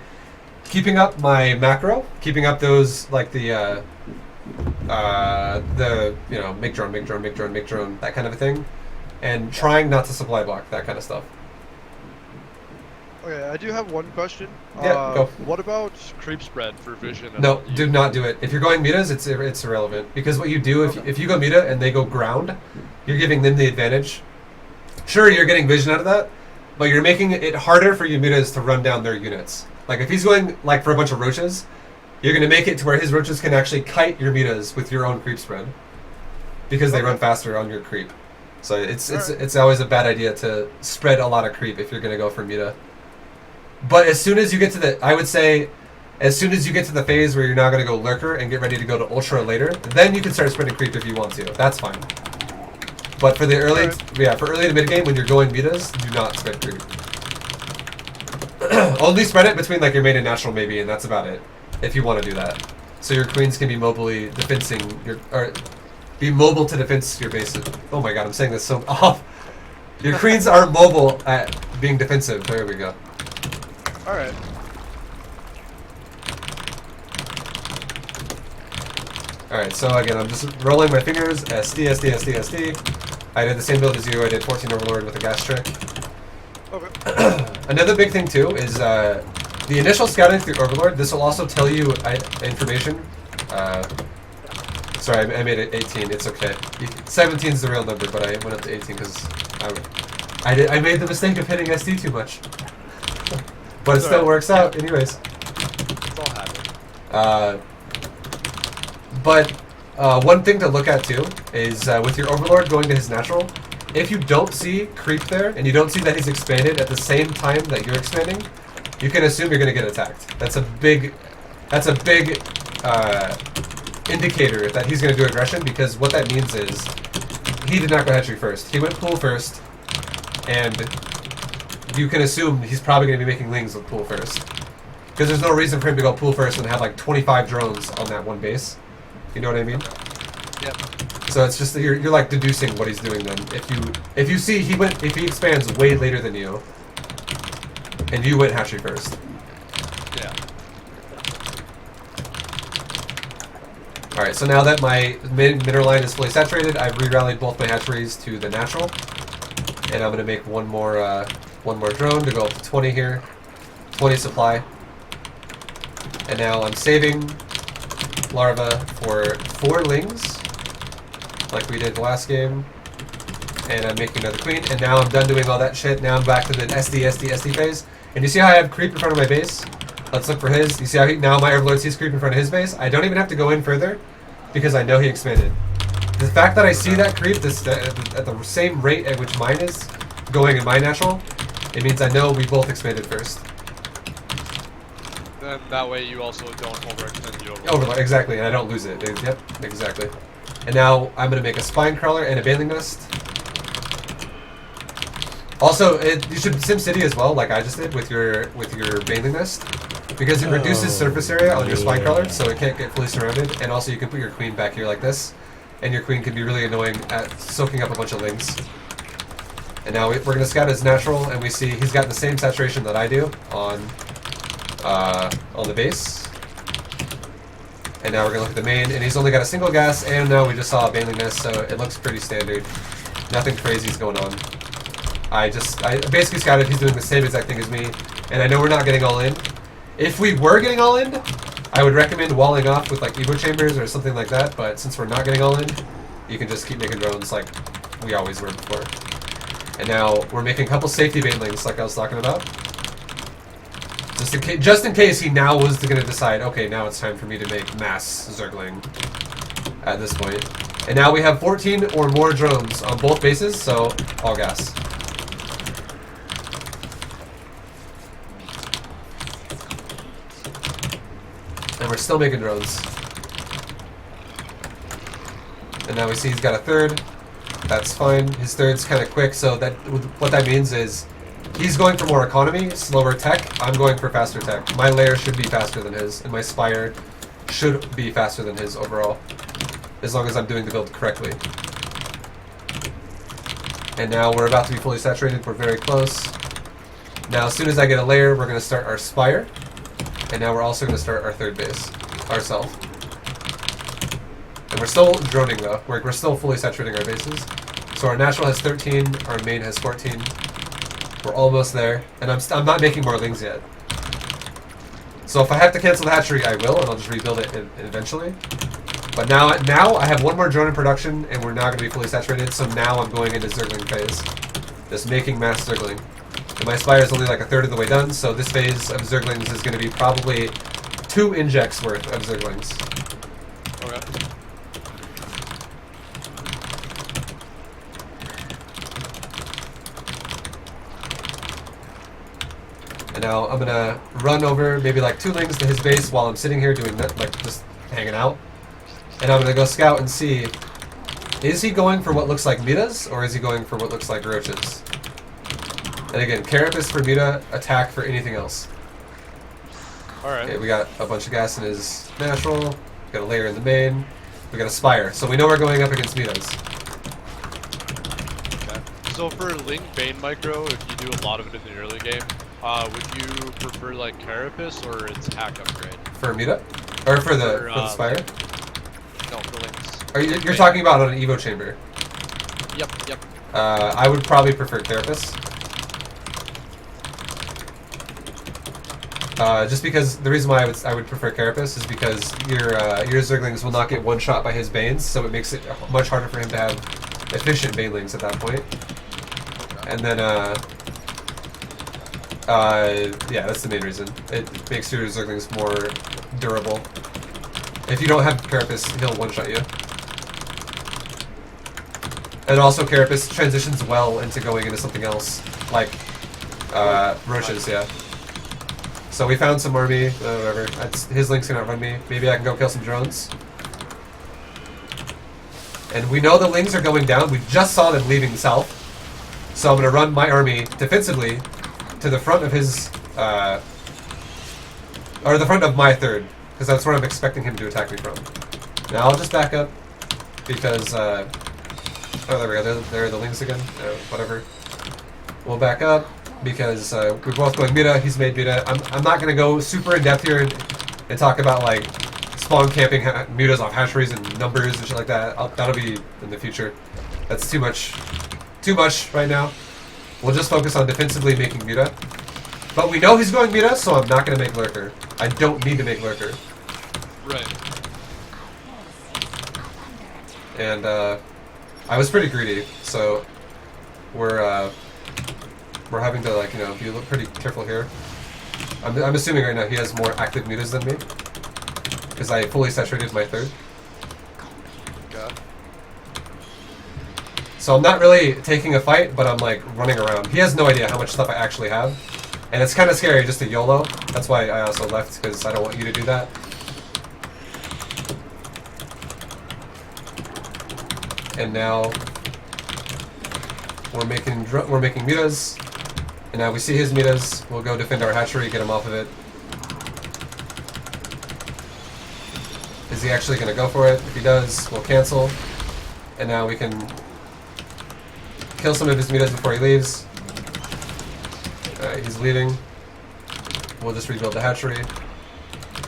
keeping up my macro, keeping up those like the make drone, that kind of a thing, and trying not to supply block, that kind of stuff. Okay, I do have one question. Yeah, go. What about creep spread for vision? No, do not do it. If you're going mutas, it's irrelevant, because what you do if you go muta and they go ground, you're giving them the advantage. Sure, you're getting vision out of that, but you're making it harder for your mutas to run down their units. Like if he's going like for a bunch of roaches, you're going to make it to where his roaches can actually kite your mutas with your own creep spread, because they run faster on your creep. So it's always a bad idea to spread a lot of creep if you're going to go for muta. But as soon as you get to as soon as you get to the phase where you're now going to go lurker and get ready to go to ultra later, then you can start spreading creep if you want to. That's fine. But for the early, for early to mid game when you're going mutas, do not spread creep. Only spread it between like your main and natural maybe, and that's about it. If you want to do that, so your queens can be mobily defensing be mobile to defense your bases. Oh my god, I'm saying this so off. Your queens are mobile at being defensive. There we go. Alright. Alright, so again, I'm just rolling my fingers. SD. I did the same build as you. I did 14 Overlord with a gas trick. Okay. Another big thing too is the initial scouting through Overlord. This will also tell you information. Sorry, I made it 18. It's okay. 17 is the real number, but I went up to 18 because I made the mistake of hitting SD too much. But it still works out, anyways. It's all happening. But one thing to look at too is with your Overlord going to his natural, if you don't see creep there and you don't see that he's expanded at the same time that you're expanding, you can assume you're going to get attacked. That's a big indicator that he's going to do aggression, because what that means is he did not go hatchery first. He went pool first, and you can assume he's probably going to be making lings with pool first, because there's no reason for him to go pool first and have like 25 drones on that one base. You know what I mean? Yep. So it's just that you're like deducing what he's doing then. If you see if he expands way later than you, and you went hatchery first. Yeah. Alright, so now that my mineral line is fully saturated, I've re-rallied both my hatcheries to the natural, and I'm gonna make one more drone to go up to 20 here, 20 supply, and now I'm saving larva for 4 lings, like we did the last game, and I'm making another queen, and now I'm done doing all that shit. Now I'm back to the SD phase, and you see how I have creep in front of my base? Let's look for his. You see how now my Overlord sees creep in front of his base? I don't even have to go in further, because I know he expanded. The fact that I see that creep at the same rate at which mine is going in my natural, it means I know we both expanded first. And that way you also don't overextend the overlord. Overlord, exactly, and I don't lose it. Yep, exactly. And now I'm gonna make a spine crawler and a baneling nest. Also, you should SimCity as well, like I just did with your baneling nest, because it reduces surface area on your spine crawler, so it can't get fully surrounded. And also, you can put your queen back here like this, and your queen can be really annoying at soaking up a bunch of lings. And now we're gonna scout his natural, and we see he's got the same saturation that I do on the base. And now we're gonna look at the main, and he's only got a single gas, and now we just saw a baneling nest, so it looks pretty standard. Nothing crazy is going on. I basically scouted, he's doing the same exact thing as me, and I know we're not getting all in. If we were getting all in, I would recommend walling off with like Evo chambers or something like that, but since we're not getting all in, you can just keep making drones like we always were before. And now we're making a couple safety banelings like I was talking about. Just in case he now was going to decide, okay, now it's time for me to make mass Zergling at this point. And now we have 14 or more drones on both bases, so all gas. And we're still making drones. And now we see he's got a third. That's fine. His third's kind of quick, so what that means is he's going for more economy, slower tech. I'm going for faster tech. My layer should be faster than his, and my spire should be faster than his overall, as long as I'm doing the build correctly. And now we're about to be fully saturated. We're very close. Now, as soon as I get a layer, we're going to start our spire. And now we're also going to start our third base, ourselves. And we're still droning though. We're still fully saturating our bases. So our natural has 13, our main has 14. We're almost there, and I'm not making more lings yet. So if I have to cancel the hatchery, I will, and I'll just rebuild it eventually. But now I have one more drone in production, and we're now going to be fully saturated. So now I'm going into Zergling phase, just making mass Zergling. And my spire is only like a third of the way done, so this phase of Zerglings is going to be probably 2 injects worth of Zerglings. Okay. And now I'm gonna run over maybe like 2 lings to his base while I'm sitting here doing that, like just hanging out. And I'm gonna go scout and see, is he going for what looks like Mitas, or is he going for what looks like Roaches? And again, Carapace for Mita, attack for anything else. Alright. Okay, we got a bunch of gas in his natural, we got a layer in the main, we got a spire. So we know we're going up against Mitas. Okay. So for Ling Bane Micro, if you do a lot of it in the early game, would you prefer like Carapace or its hack upgrade? For Mita? Or for the spire? No, for Lings. Are you're talking about on an Evo chamber? Yep. I would probably prefer Carapace. Just because the reason why I would prefer Carapace is because your Zerglings will not get one shot by his Banes, so it makes it much harder for him to have efficient Banelings at that point. Okay. And then yeah, that's the main reason. It makes your Zerglings more durable. If you don't have Carapace, he'll one shot you. And also Carapace transitions well into going into something else, like Roaches, yeah. So we found some army, whatever. His Lynx can outrun me. Maybe I can go kill some drones. And we know the Lings are going down. We just saw them leaving south. So I'm going to run my army defensively to the front of his, or the front of my third, because that's where I'm expecting him to attack me from. Now I'll just back up, because, oh, there we go. There are the Lings again. Whatever. We'll back up. Because we're both going Mita, he's made Mita. I'm not going to go super in depth here and talk about like spawn camping Mitas off hatcheries and numbers and shit like that. That'll be in the future. That's too much right now. We'll just focus on defensively making Mita. But we know he's going Mita, so I'm not going to make Lurker. I don't need to make Lurker. Right. And I was pretty greedy, so we're having to, like, you know, be pretty careful here. I'm assuming right now he has more active Mitas than me, because I fully saturated my third. Okay. So I'm not really taking a fight, but I'm like running around. He has no idea how much stuff I actually have, And it's kind of scary just to YOLO. That's why I also left, because I don't want you to do that. And now we're making mutas. And now we see his mutas. We'll go defend our hatchery, get him off of it. Is he actually going to go for it? If he does, we'll cancel. And now we can kill some of his mutas before he leaves. Alright, he's leaving. We'll just rebuild the hatchery.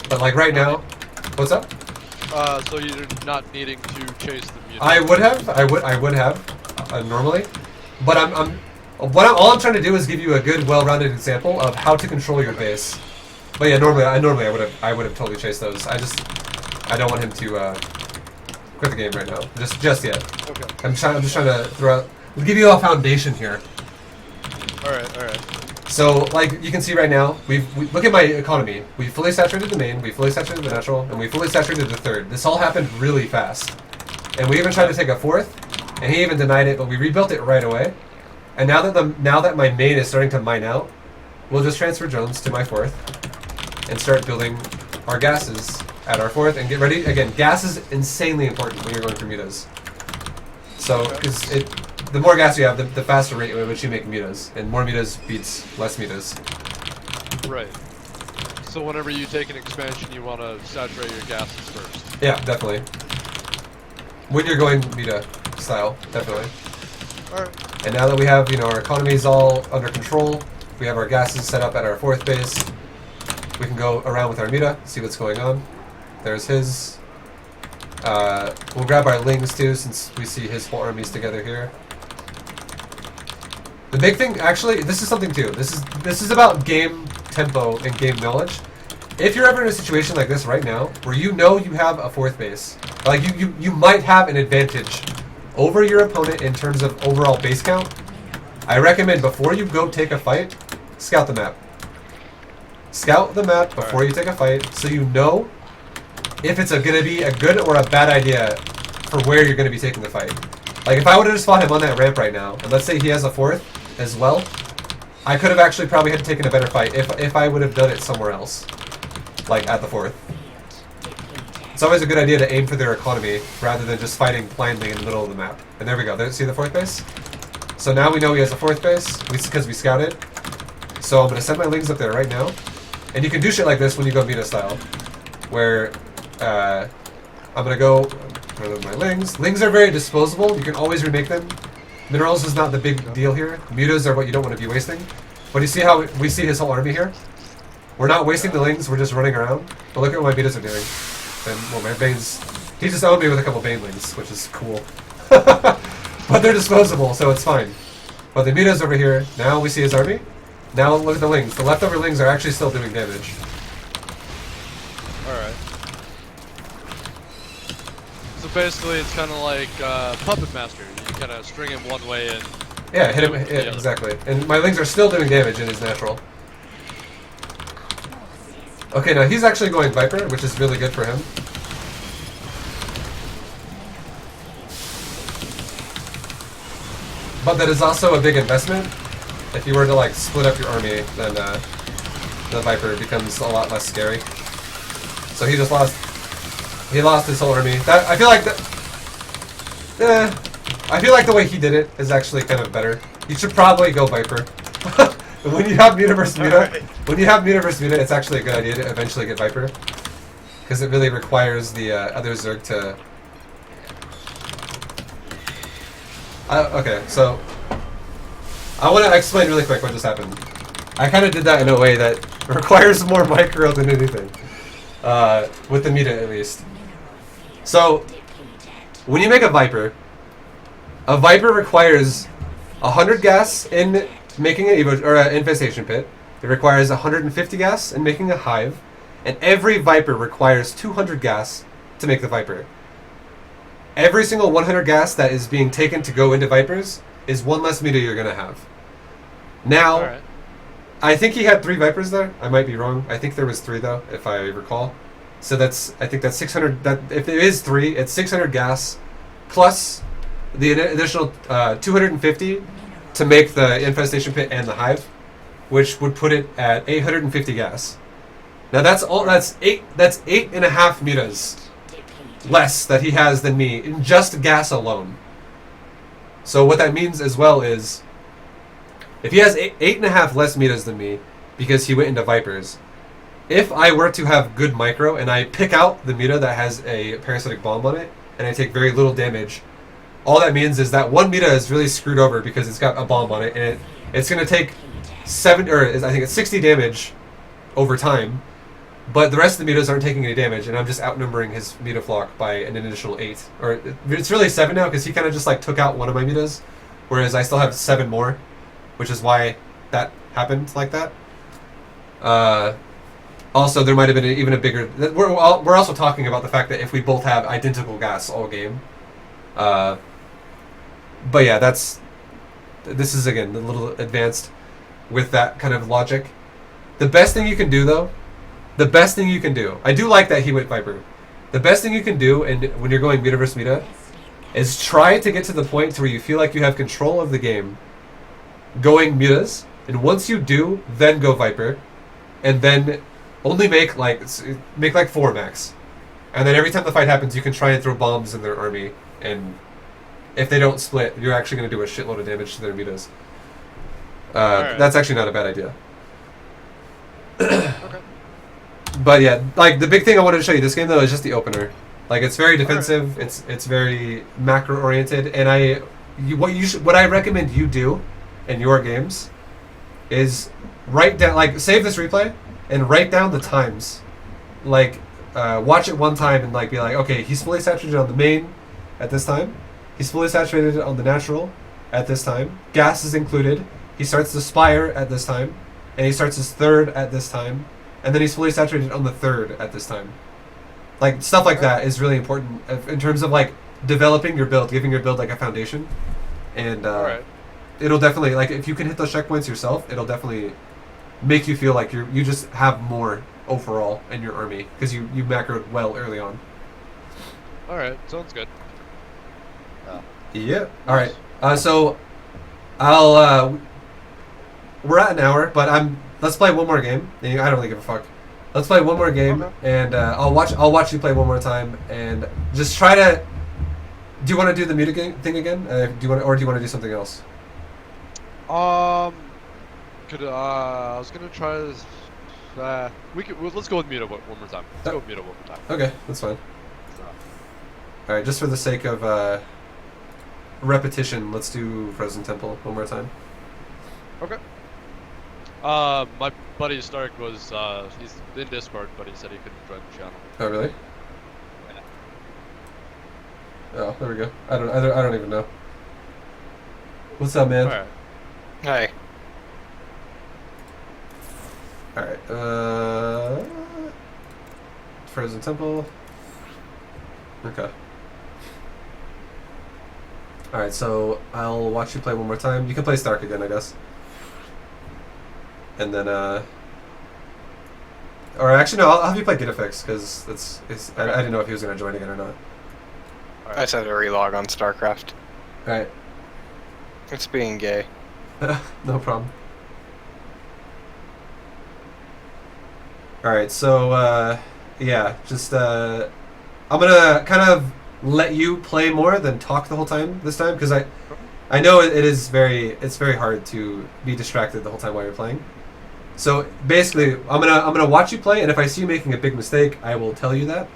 But like right now, what's up? So you're not needing to chase the mutant. I would have normally, but all I'm trying to do is give you a good, well-rounded example of how to control your base. But yeah, normally I would have totally chased those. I don't want him to quit the game right now. Just yet. Okay. I'm just trying to give you a foundation here. All right. So, like you can see right now, we look at my economy. We fully saturated the main, we fully saturated the natural, and we fully saturated the third. This all happened really fast. And we even tried to take a fourth, and he even denied it, but we rebuilt it right away. And now that my main is starting to mine out, we'll just transfer drones to my fourth and start building our gases at our fourth and get ready. Again, gas is insanely important when you're going through mutas. So, because the more gas you have, the faster rate at which you make mutas, and more mutas beats less mutas. Right. So whenever you take an expansion, you want to saturate your gases first. Yeah, definitely. When you're going muta style, definitely. All right. And now that we have, our economy is all under control, we have our gases set up at our fourth base, we can go around with our muta, see what's going on. There's his. We'll grab our lings too, since we see his whole armies together here. The big thing, actually, this is something too. This is about game tempo and game knowledge. If you're ever in a situation like this right now, where you have a fourth base, like you might have an advantage over your opponent in terms of overall base count, I recommend before you go take a fight, scout the map. Scout the map before you take a fight, so you know if it's going to be a good or a bad idea for where you're going to be taking the fight. Like, if I would have just fought him on that ramp right now, and let's say he has a fourth as well, I could have actually probably had taken a better fight if I would have done it somewhere else. Like, at the fourth. It's always a good idea to aim for their economy, rather than just fighting blindly in the middle of the map. And there we go. See the fourth base? So now we know he has a fourth base, because we scouted. So I'm going to send my lings up there right now. And you can do shit like this when you go meta style. Where, I'm going to go with my lings. Lings are very disposable. You can always remake them. Minerals is not the big deal here. Mutas are what you don't want to be wasting. But you see how we see his whole army here? We're not wasting the lings, we're just running around. But look at what my mutas are doing. And, well, my Banes... He just owned me with a couple Banelings, which is cool. But they're disposable, so it's fine. But the mutas over here, now we see his army. Now look at the lings. The leftover lings are actually still doing damage. Alright. So basically it's kind of like Puppet Master. You kind of string him one way and... Yeah, hit him, yeah, exactly. And my lings are still doing damage in his natural. Okay, now he's actually going Viper, which is really good for him. But that is also a big investment. If you were to like split up your army, then the Viper becomes a lot less scary. So he just lost. He lost his whole army. That I feel like that. I feel like the way he did it is actually kind of better. You should probably go Viper. When you have Mutaverse Muta, it's actually a good idea to eventually get Viper, because it really requires the other Zerg to. Okay, so I want to explain really quick what just happened. I kind of did that in a way that requires more micro than anything, with the Muta at least. So when you make a Viper requires 100 gas in making an infestation pit. It requires 150 gas in making a hive, and every Viper requires 200 gas to make the Viper. Every single 100 gas that is being taken to go into Vipers is one less Muta you're gonna have. Now, right. I think he had 3 Vipers there. I might be wrong. I think there was 3 though, if I recall. So I think that's 600. That if it is 3, it's 600 gas plus the additional 250 to make the infestation pit and the hive. which would put it at 850 gas. Now that's all. That's 8.5 mutas less that he has than me in just gas alone. So what that means as well is, if he has 8.5 less mutas than me because he went into Vipers, if I were to have good micro and I pick out the muta that has a parasitic bomb on it and I take very little damage, all that means is that one muta is really screwed over because it's got a bomb on it, and it's going to take I think it's 60 damage over time. But the rest of the mutas aren't taking any damage, and I'm just outnumbering his muta flock by an additional 8. Or it's really 7 now, because he kind of just like took out one of my mutas, whereas I still have 7 more, which is why that happened like that. Also, there might have been even a bigger... We're also talking about the fact that if we both have identical gas all game. But yeah, this is, again, a little advanced with that kind of logic. The best thing you can do, though, I do like that he went Viper. The best thing you can do when you're going muta versus muta is try to get to the point to where you feel like you have control of the game going mutas, and once you do, then go Viper, and then only make like 4 max. And then every time the fight happens, you can try and throw bombs in their army, and if they don't split, you're actually going to do a shitload of damage to their mutas. Right. That's actually not a bad idea. Okay. But yeah, like the big thing I wanted to show you this game though is just the opener. Like it's very defensive. Right. It's very macro oriented, and what I recommend you do in your games is write down, like, save this replay and write down the times. Like watch it one time and like be like, okay, he's fully saturated on the main at this time. He's fully saturated on the natural at this time. Gas is included. He starts the Spire at this time, and he starts his third at this time, and then he's fully saturated on the third at this time. Like, stuff like that is really important in terms of, like, developing your build, giving your build, like, a foundation. And it'll definitely, like, if you can hit those checkpoints yourself, it'll definitely make you feel like you just have more overall in your army, because you macroed well early on. Alright, sounds good. Yeah. Alright. So, I'll, we're at an hour, but let's play one more game. I don't really give a fuck. Let's play one more game, and I'll watch you play one more time, and just try to. Do you want to do the muta thing again? Do you want to do something else? I was gonna try this. Let's go with muta one more time. Let's go with muta one more time. Okay, that's fine. All right, just for the sake of repetition, let's do Frozen Temple one more time. Okay. My buddy Stark was, he's in Discord, but he said he couldn't join the channel. Oh, really? Yeah. Oh, there we go. I don't even know. What's up, man? Alright. Hi. Alright, Frozen Temple. Okay. Alright, so I'll watch you play one more time. You can play Stark again, I guess. And then, or actually, no, I'll have you play Getafix, because I didn't know if he was going to join again or not. I just had to relog on StarCraft. Alright. It's being gay. No problem. Alright, so, yeah, just, I'm gonna kind of let you play more than talk the whole time this time, because I know it's very hard to be distracted the whole time while you're playing. So basically, I'm gonna watch you play, and if I see you making a big mistake, I will tell you that.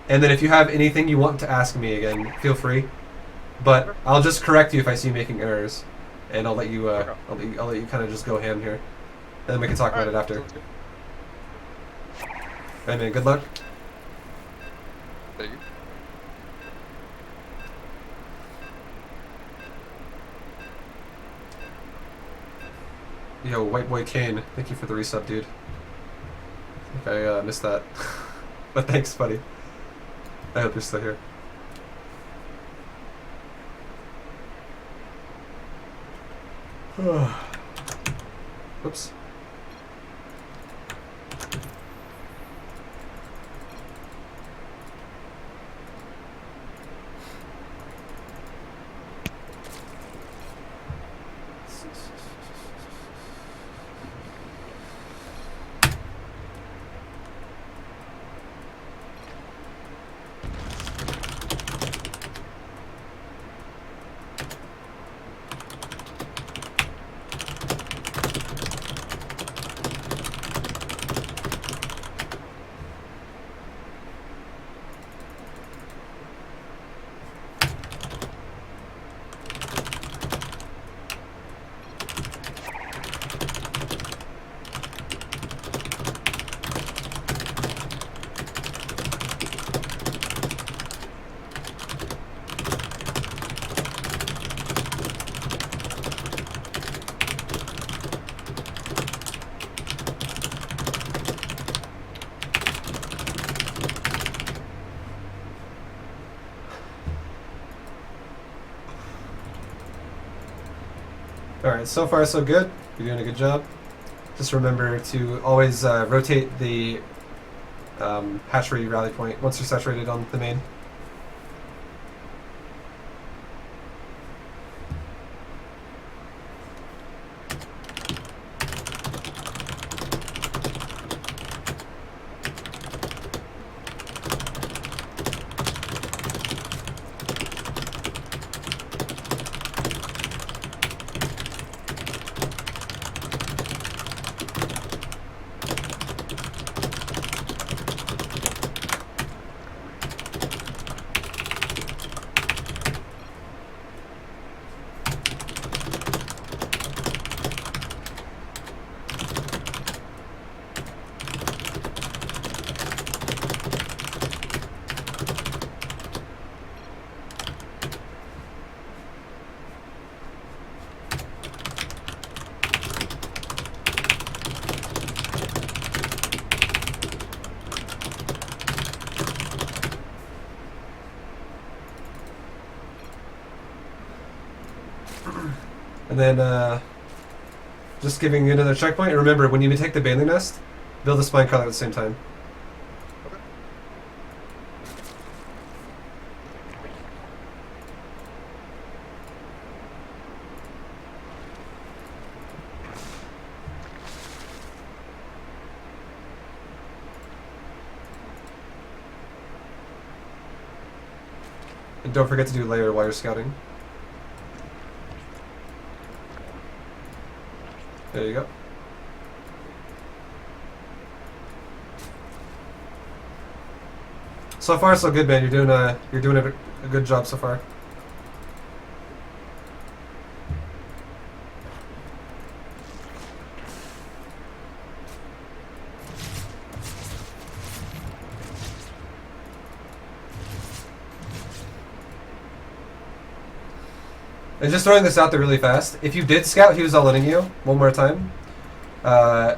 And then if you have anything you want to ask me again, feel free. But I'll just correct you if I see you making errors, and I'll let you I'll let you kind of just go ham here, and then we can talk about it after. Hey man, good luck. Thank you. Yo, White Boy Kane, thank you for the resub, dude. I think I missed that. But thanks, buddy. I hope you're still here. Whoops. Alright, so far so good. You're doing a good job. Just remember to always rotate the hatchery rally point once you're saturated on the main. And then just giving you another checkpoint. And remember, when you take the Bailey Nest, build a Spine Crawler at the same time. Okay. And don't forget to do layer while you're scouting. There you go. So far, so good, man. You're doing a good job so far. And just throwing this out there really fast, if you did scout he was all letting you one more time,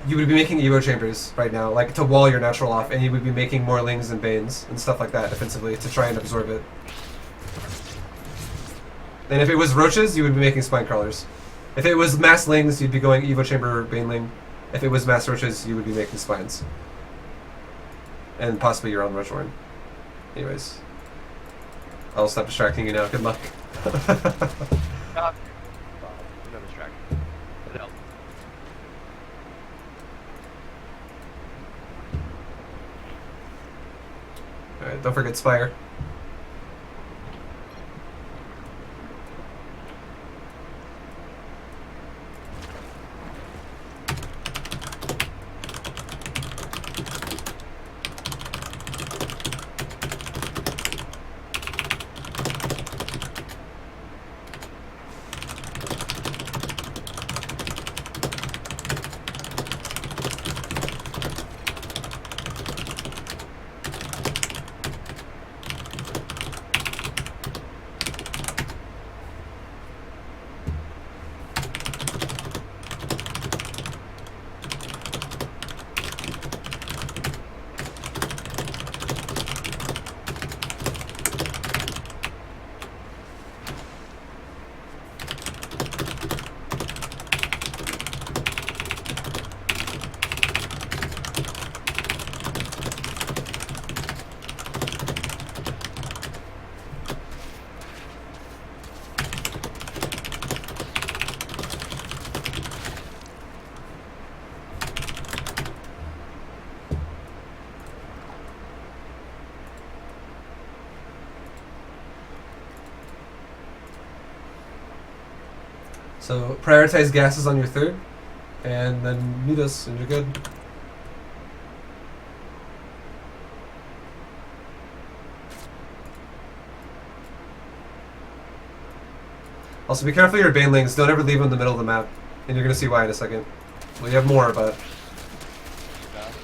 you would be making Evo chambers right now, like to wall your natural off, and you would be making more Lings and Banes and stuff like that defensively to try and absorb it. And if it was Roaches, you would be making Spine Crawlers. If it was mass Lings, you'd be going Evo Chamber Baneling. If it was mass Roaches, you would be making Spines. And possibly your own Roach Horn. Anyways. I'll stop distracting you now. Good luck. No distraction. It helped. Alright, don't forget Spire. So prioritize gases on your third, and then meet us, and you're good. Also, be careful of your Banelings. Don't ever leave them in the middle of the map, and you're gonna see why in a second. Well, you have more, but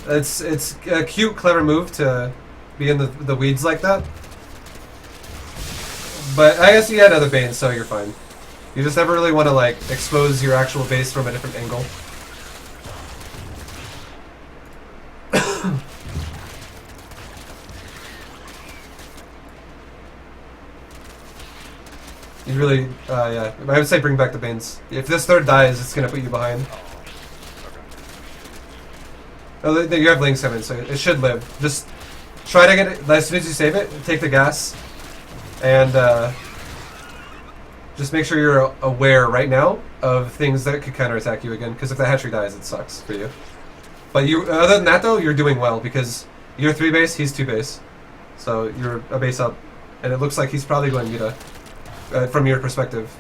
it's a cute, clever move to be in the weeds like that. But I guess you had other Banes, so you're fine. You just never really want to like expose your actual base from a different angle. You really, yeah. I would say bring back the Banes. If this third dies, it's gonna put you behind. Oh, okay. Oh, you have Link Summon, so it should live. Just try to get it, as soon as you save it, take the gas. And, just make sure you're aware right now of things that could counterattack you again, because if the hatchery dies, it sucks for you. But you, other than that though, you're doing well, because you're 3 base, he's 2 base. So you're a base up. And it looks like he's probably going Mita, from your perspective.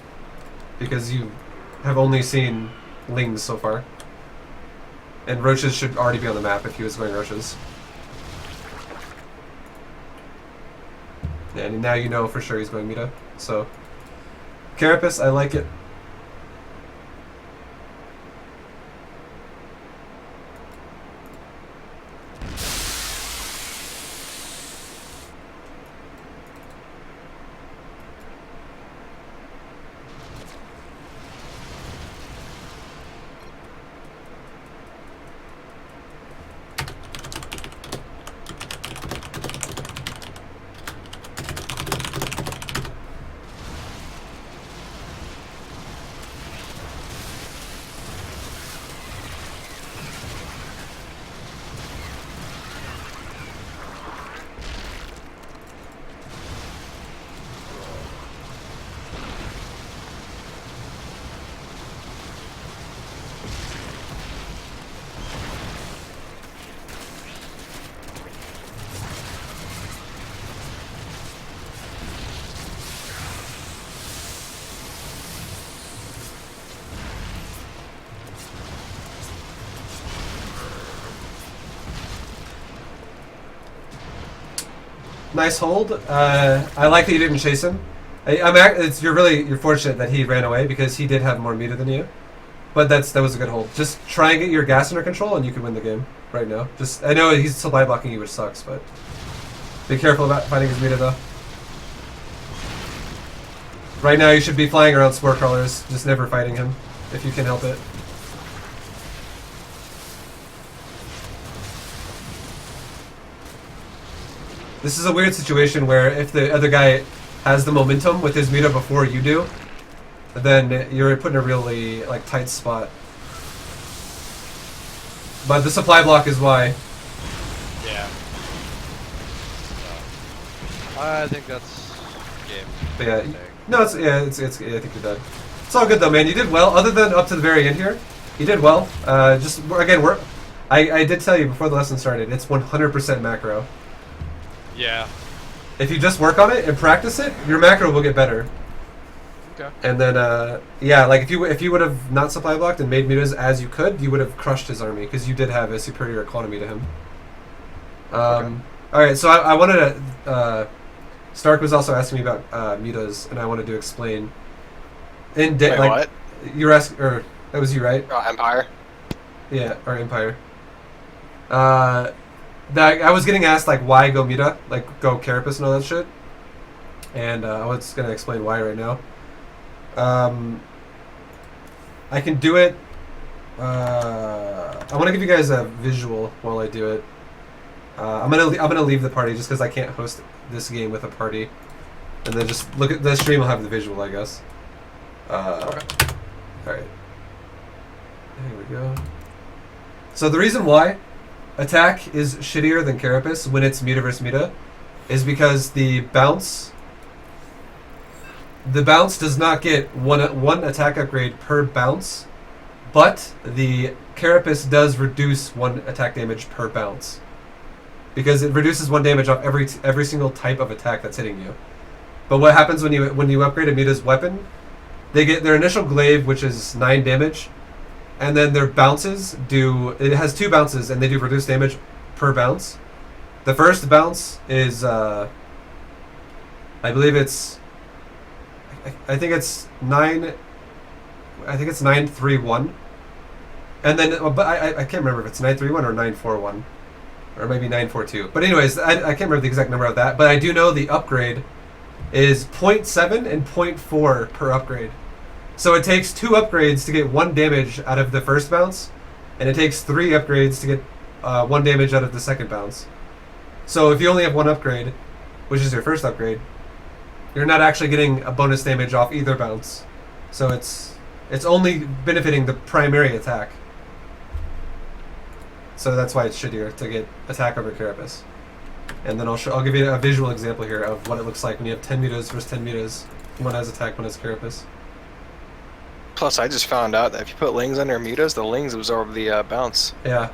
Because you have only seen Lings so far. And Roaches should already be on the map if he was going Roaches. And now you know for sure he's going Mita. So, Carapace, I like it. Nice hold. I like that you didn't chase him. You're fortunate that he ran away because he did have more meter than you. But that was a good hold. Just try and get your gas under control and you can win the game right now. I know he's supply blocking you, which sucks, but be careful about finding his meter though. Right now you should be flying around spore crawlers, just never fighting him if you can help it. This is a weird situation where if the other guy has the momentum with his meter before you do, then you're put in a really tight spot. But the supply block is why. Yeah. So, I think that's game. But yeah, no, I think you're dead. It's all good though, man. You did well. Other than up to the very end here, you did well. Just again, I did tell you before the lesson started. It's 100% macro. Yeah. If you just work on it and practice it, your macro will get better. Okay. And then, yeah, if you would have not supply blocked and made mutas as you could, you would have crushed his army because you did have a superior economy to him. Okay. All right, so I wanted to. Stark was also asking me about mutas, and I wanted to explain. Wait, what? You were asking, or that was you, right? Oh, Empire. Yeah, or Empire. That I was getting asked why go Muta, go Carapace and all that shit, and I was gonna explain why right now. I can do it. I want to give you guys a visual while I do it. I'm gonna leave the party just because I can't host this game with a party, and then just look at the stream. Will have the visual, I guess. Okay. All right. There we go. So the reason why attack is shittier than Carapace when it's Muta versus Muta is because the bounce does not get one attack upgrade per bounce, but the Carapace does reduce 1 attack damage per bounce because it reduces 1 damage off every single type of attack that's hitting you. But what happens when you upgrade a Muta's weapon? They get their initial glaive, which is 9 damage. And then their bounces it has 2 bounces, and they do reduced damage per bounce. The first bounce is, I believe I think it's 931. And then, but I can't remember if it's 931 or 941. Or maybe 942. But anyways, I can't remember the exact number of that. But I do know the upgrade is 0.7 and 0.4 per upgrade. So it takes 2 upgrades to get 1 damage out of the first bounce, and it takes 3 upgrades to get 1 damage out of the second bounce. So if you only have 1 upgrade, which is your first upgrade, You're not actually getting a bonus damage off either bounce. So it's only benefiting the primary attack. So that's why it's shittier to get attack over Carapace. And then I'll give you a visual example here of what it looks like when you have 10 meters versus 10 meters. One has attack, one has Carapace. Plus, I just found out that if you put Lings under mutas, the Lings absorb the bounce. Yeah.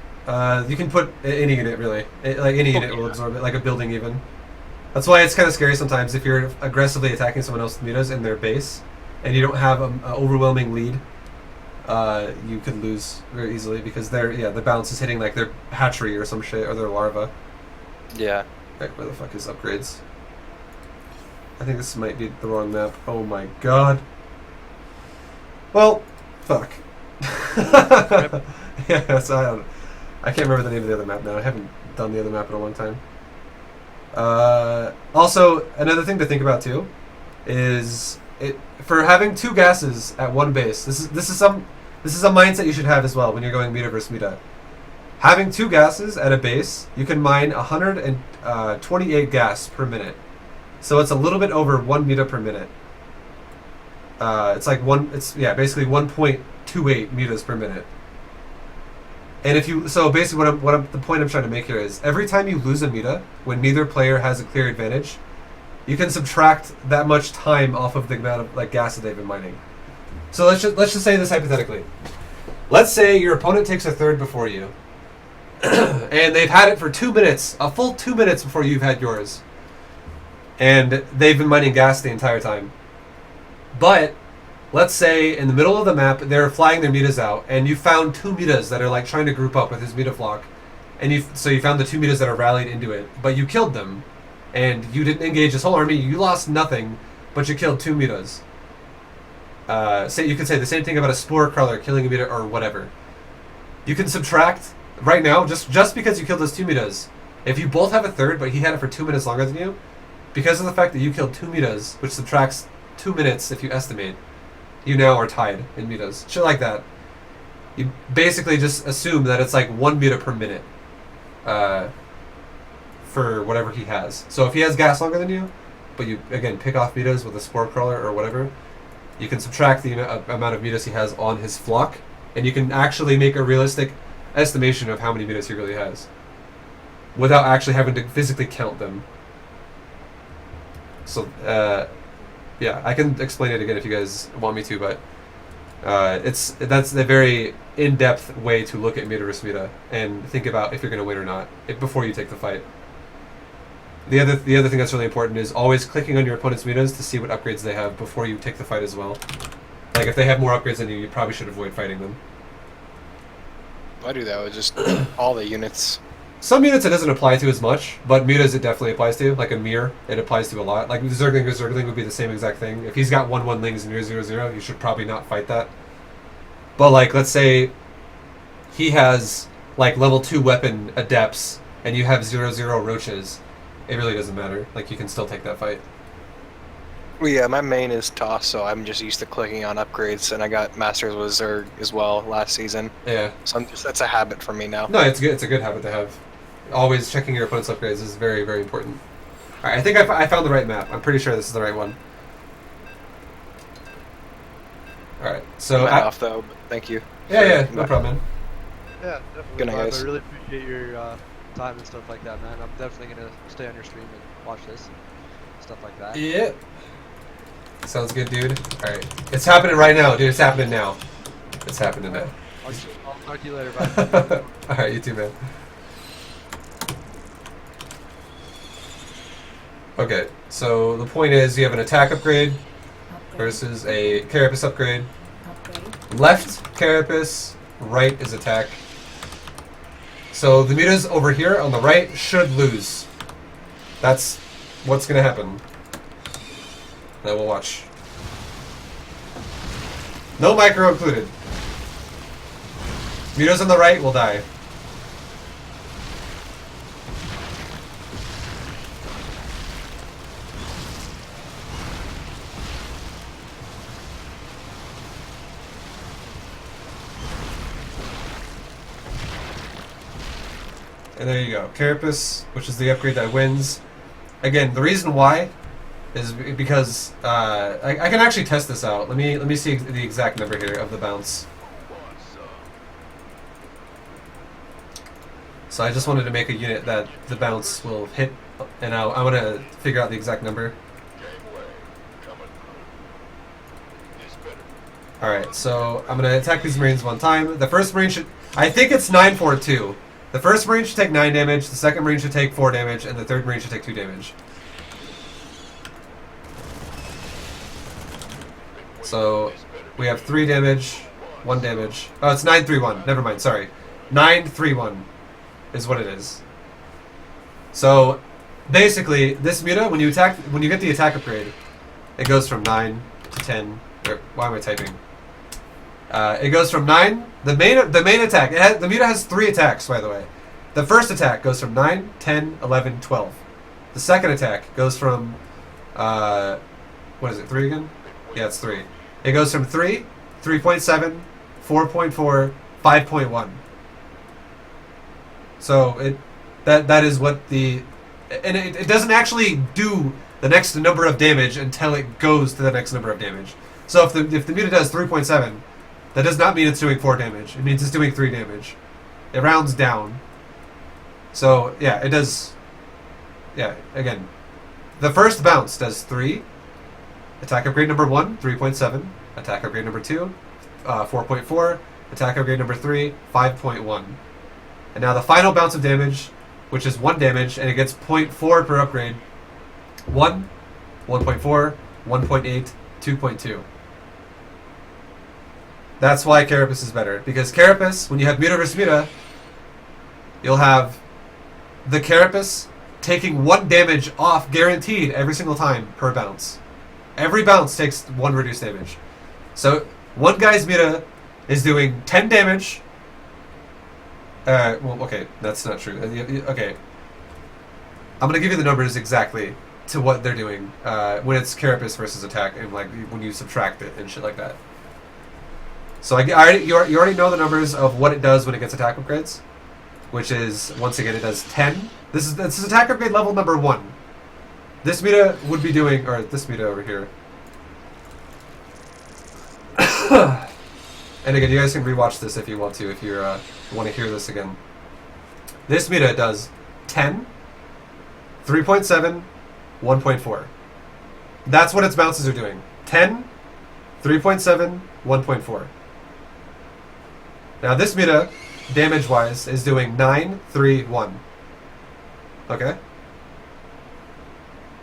You can put any unit, really. Like, any unit will absorb it, like a building even. That's why it's kind of scary sometimes if you're aggressively attacking someone else's mutas in their base, and you don't have an overwhelming lead. You could lose very easily because the bounce is hitting like their hatchery or some shit, or their larva. Yeah. Right, where the fuck is upgrades? I think this might be the wrong map. Oh my god. Well, fuck. Yeah, so I can't remember the name of the other map now. I haven't done the other map in a long time. Also, another thing to think about too is for having 2 gases at one base. This is a mindset you should have as well when you're going meta versus meta. Having 2 gases at a base, you can mine 128 gas per minute. So it's a little bit over 1 meta per minute. It's basically 1.28 meters per minute. And basically the point I'm trying to make here is every time you lose a meta, when neither player has a clear advantage, you can subtract that much time off of the amount of like gas that they've been mining. So let's just say this hypothetically. Let's say your opponent takes a third before you, and they've had it for 2 minutes, a full 2 minutes before you've had yours, and they've been mining gas the entire time. But let's say in the middle of the map they're flying their metas out, and you found 2 metas that are like trying to group up with his meta flock, and you found the 2 metas that are rallied into it, but you killed them, and you didn't engage this whole army. You lost nothing, but you killed 2 metas. You could say the same thing about a spore crawler killing a meta or whatever. You can subtract right now just because you killed those 2 metas. If you both have a third, but he had it for 2 minutes longer than you, because of the fact that you killed 2 metas, which subtracts 2 minutes if you estimate, you now are tied in metas. Shit like that. You basically just assume that it's like 1 meta per minute for whatever he has. So if he has gas longer than you, but you, again, pick off metas with a spore crawler or whatever, you can subtract the amount of metas he has on his flock, and you can actually make a realistic estimation of how many metas he really has without actually having to physically count them. So, yeah, I can explain it again if you guys want me to, but that's a very in-depth way to look at meta versus meta and think about if you're going to win or not before you take the fight. The other thing that's really important is always clicking on your opponent's metas to see what upgrades they have before you take the fight as well. Like if they have more upgrades than you, you probably should avoid fighting them. I do that with just all the units. Some units it doesn't apply to as much, but mutas it definitely applies to. Like a mirror, it applies to a lot. Like Zergling would be the same exact thing. If he's got 1/1 Lings and you're 0/0, you should probably not fight that. But like, let's say he has like level 2 weapon adepts and you have 0/0 roaches, it really doesn't matter. Like you can still take that fight. Well, yeah, my main is Toss, so I'm just used to clicking on upgrades, and I got Masters with Zerg as well last season. Yeah. So that's a habit for me now. No, it's good. It's a good habit to have. Always checking your opponent's upgrades is very, very important. All right, I think I found the right map. I'm pretty sure this is the right one. All right, so I'm off though. But thank you. Yeah, no problem, man. Yeah, definitely. Good night, Bob. guys. I really appreciate your time and stuff like that, man. I'm definitely gonna stay on your stream and watch this stuff like that. Yeah. Sounds good, dude. All right, it's happening right now, dude. It's happening now. It's happening now. I'll talk to you later. Bye. All right, you too, man. Okay, so the point is you have an attack upgrade versus a Carapace upgrade. Left Carapace, right is attack. So the mutas over here on the right should lose. That's what's gonna happen. Now we'll watch. No micro included. Mutas on the right will die. And there you go. Carapace, which is the upgrade that wins. Again, the reason why is because I can actually test this out. Let me see the exact number here of the bounce. So I just wanted to make a unit that the bounce will hit, and I want to figure out the exact number. Alright, so I'm going to attack these Marines one time. The first Marine should... I think it's 942. The first Marine should take 9 damage, the second Marine should take 4 damage, and the third Marine should take 2 damage. So we have 3 damage, 1 damage. Oh, it's 931. Never mind, sorry. 931 is what it is. So basically, this Muta, when you get the attack upgrade, it goes from 9 to 10. Or, why am I typing? It goes from 9. The main attack. The Muta has 3 attacks, by the way. The first attack goes from 9, 10, 11, 12. The second attack goes from what is it? 3 again? Yeah, it's 3. It goes from 3, 3.7, 4.4, 5.1. So that is what the... And it doesn't actually do the next number of damage until it goes to the next number of damage. So if the Muta does 3.7, that does not mean it's doing 4 damage. It means it's doing 3 damage. It rounds down. So yeah, it does... Yeah, again. The first bounce does 3. Attack upgrade number 1, 3.7. Attack upgrade number 2, 4.4. Attack upgrade number 3, 5.1. And now the final bounce of damage, which is 1 damage, and it gets 0.4 per upgrade. 1, 1.4, 1.8, 2.2. That's why Carapace is better. Because Carapace, when you have Muta vs. Muta, you'll have the Carapace taking 1 damage off guaranteed every single time per bounce. Every bounce takes 1 reduced damage. So one guy's Muta is doing 10 damage. Well, okay, that's not true. Okay. I'm going to give you the numbers exactly to what they're doing when it's Carapace versus attack, and like when you subtract it and shit like that. So you already know the numbers of what it does when it gets attack upgrades, which is, once again, it does 10. This is attack upgrade level number 1. This Muta would be doing, or this Muta over here. And again, you guys can rewatch this if you want to, if you want to hear this again. This Muta does 10, 3.7, 1.4. That's what its bounces are doing. 10, 3.7, 1.4. Now this Muta, damage-wise, is doing 9, 3, 1. Okay?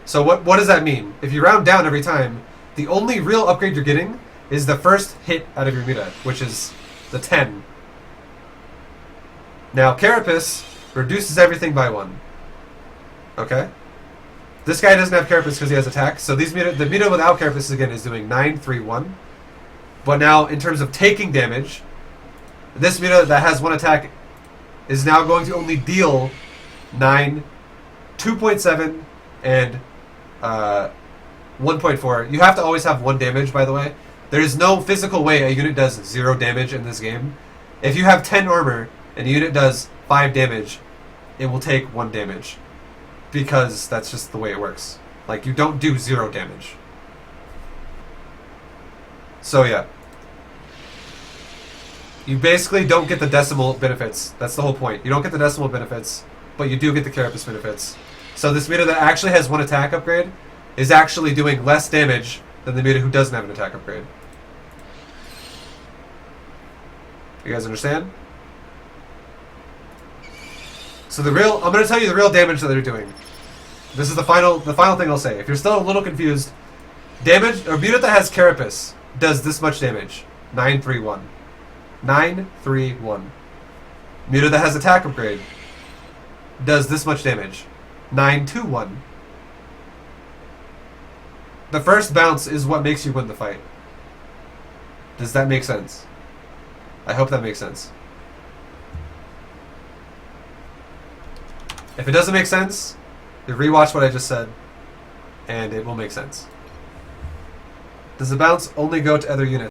So what does that mean? If you round down every time, the only real upgrade you're getting is the first hit out of your Muta, which is the 10. Now Carapace reduces everything by 1. Okay? This guy doesn't have Carapace because he has attack, so the Muta without Carapace again is doing 9, 3, 1. But now, in terms of taking damage, this Muta that has 1 attack is now going to only deal 9, 2.7, and 1.4. You have to always have 1 damage, by the way. There is no physical way a unit does 0 damage in this game. If you have 10 armor and a unit does 5 damage, it will take 1 damage. Because that's just the way it works. Like, you don't do 0 damage. So yeah. You basically don't get the decimal benefits. That's the whole point. You don't get the decimal benefits, but you do get the Carapace benefits. So this Muta that actually has 1 attack upgrade is actually doing less damage than the Muta who doesn't have an attack upgrade. You guys understand? So I'm going to tell you the real damage that they're doing. This is the final thing I'll say. If you're still a little confused, damage, or Muta that has Carapace does this much damage. 931. 931. Muta that has attack upgrade does this much damage. 921. The first bounce is what makes you win the fight. Does that make sense? I hope that makes sense. If it doesn't make sense, you rewatch what I just said, and it will make sense. Does the bounce only go to other units?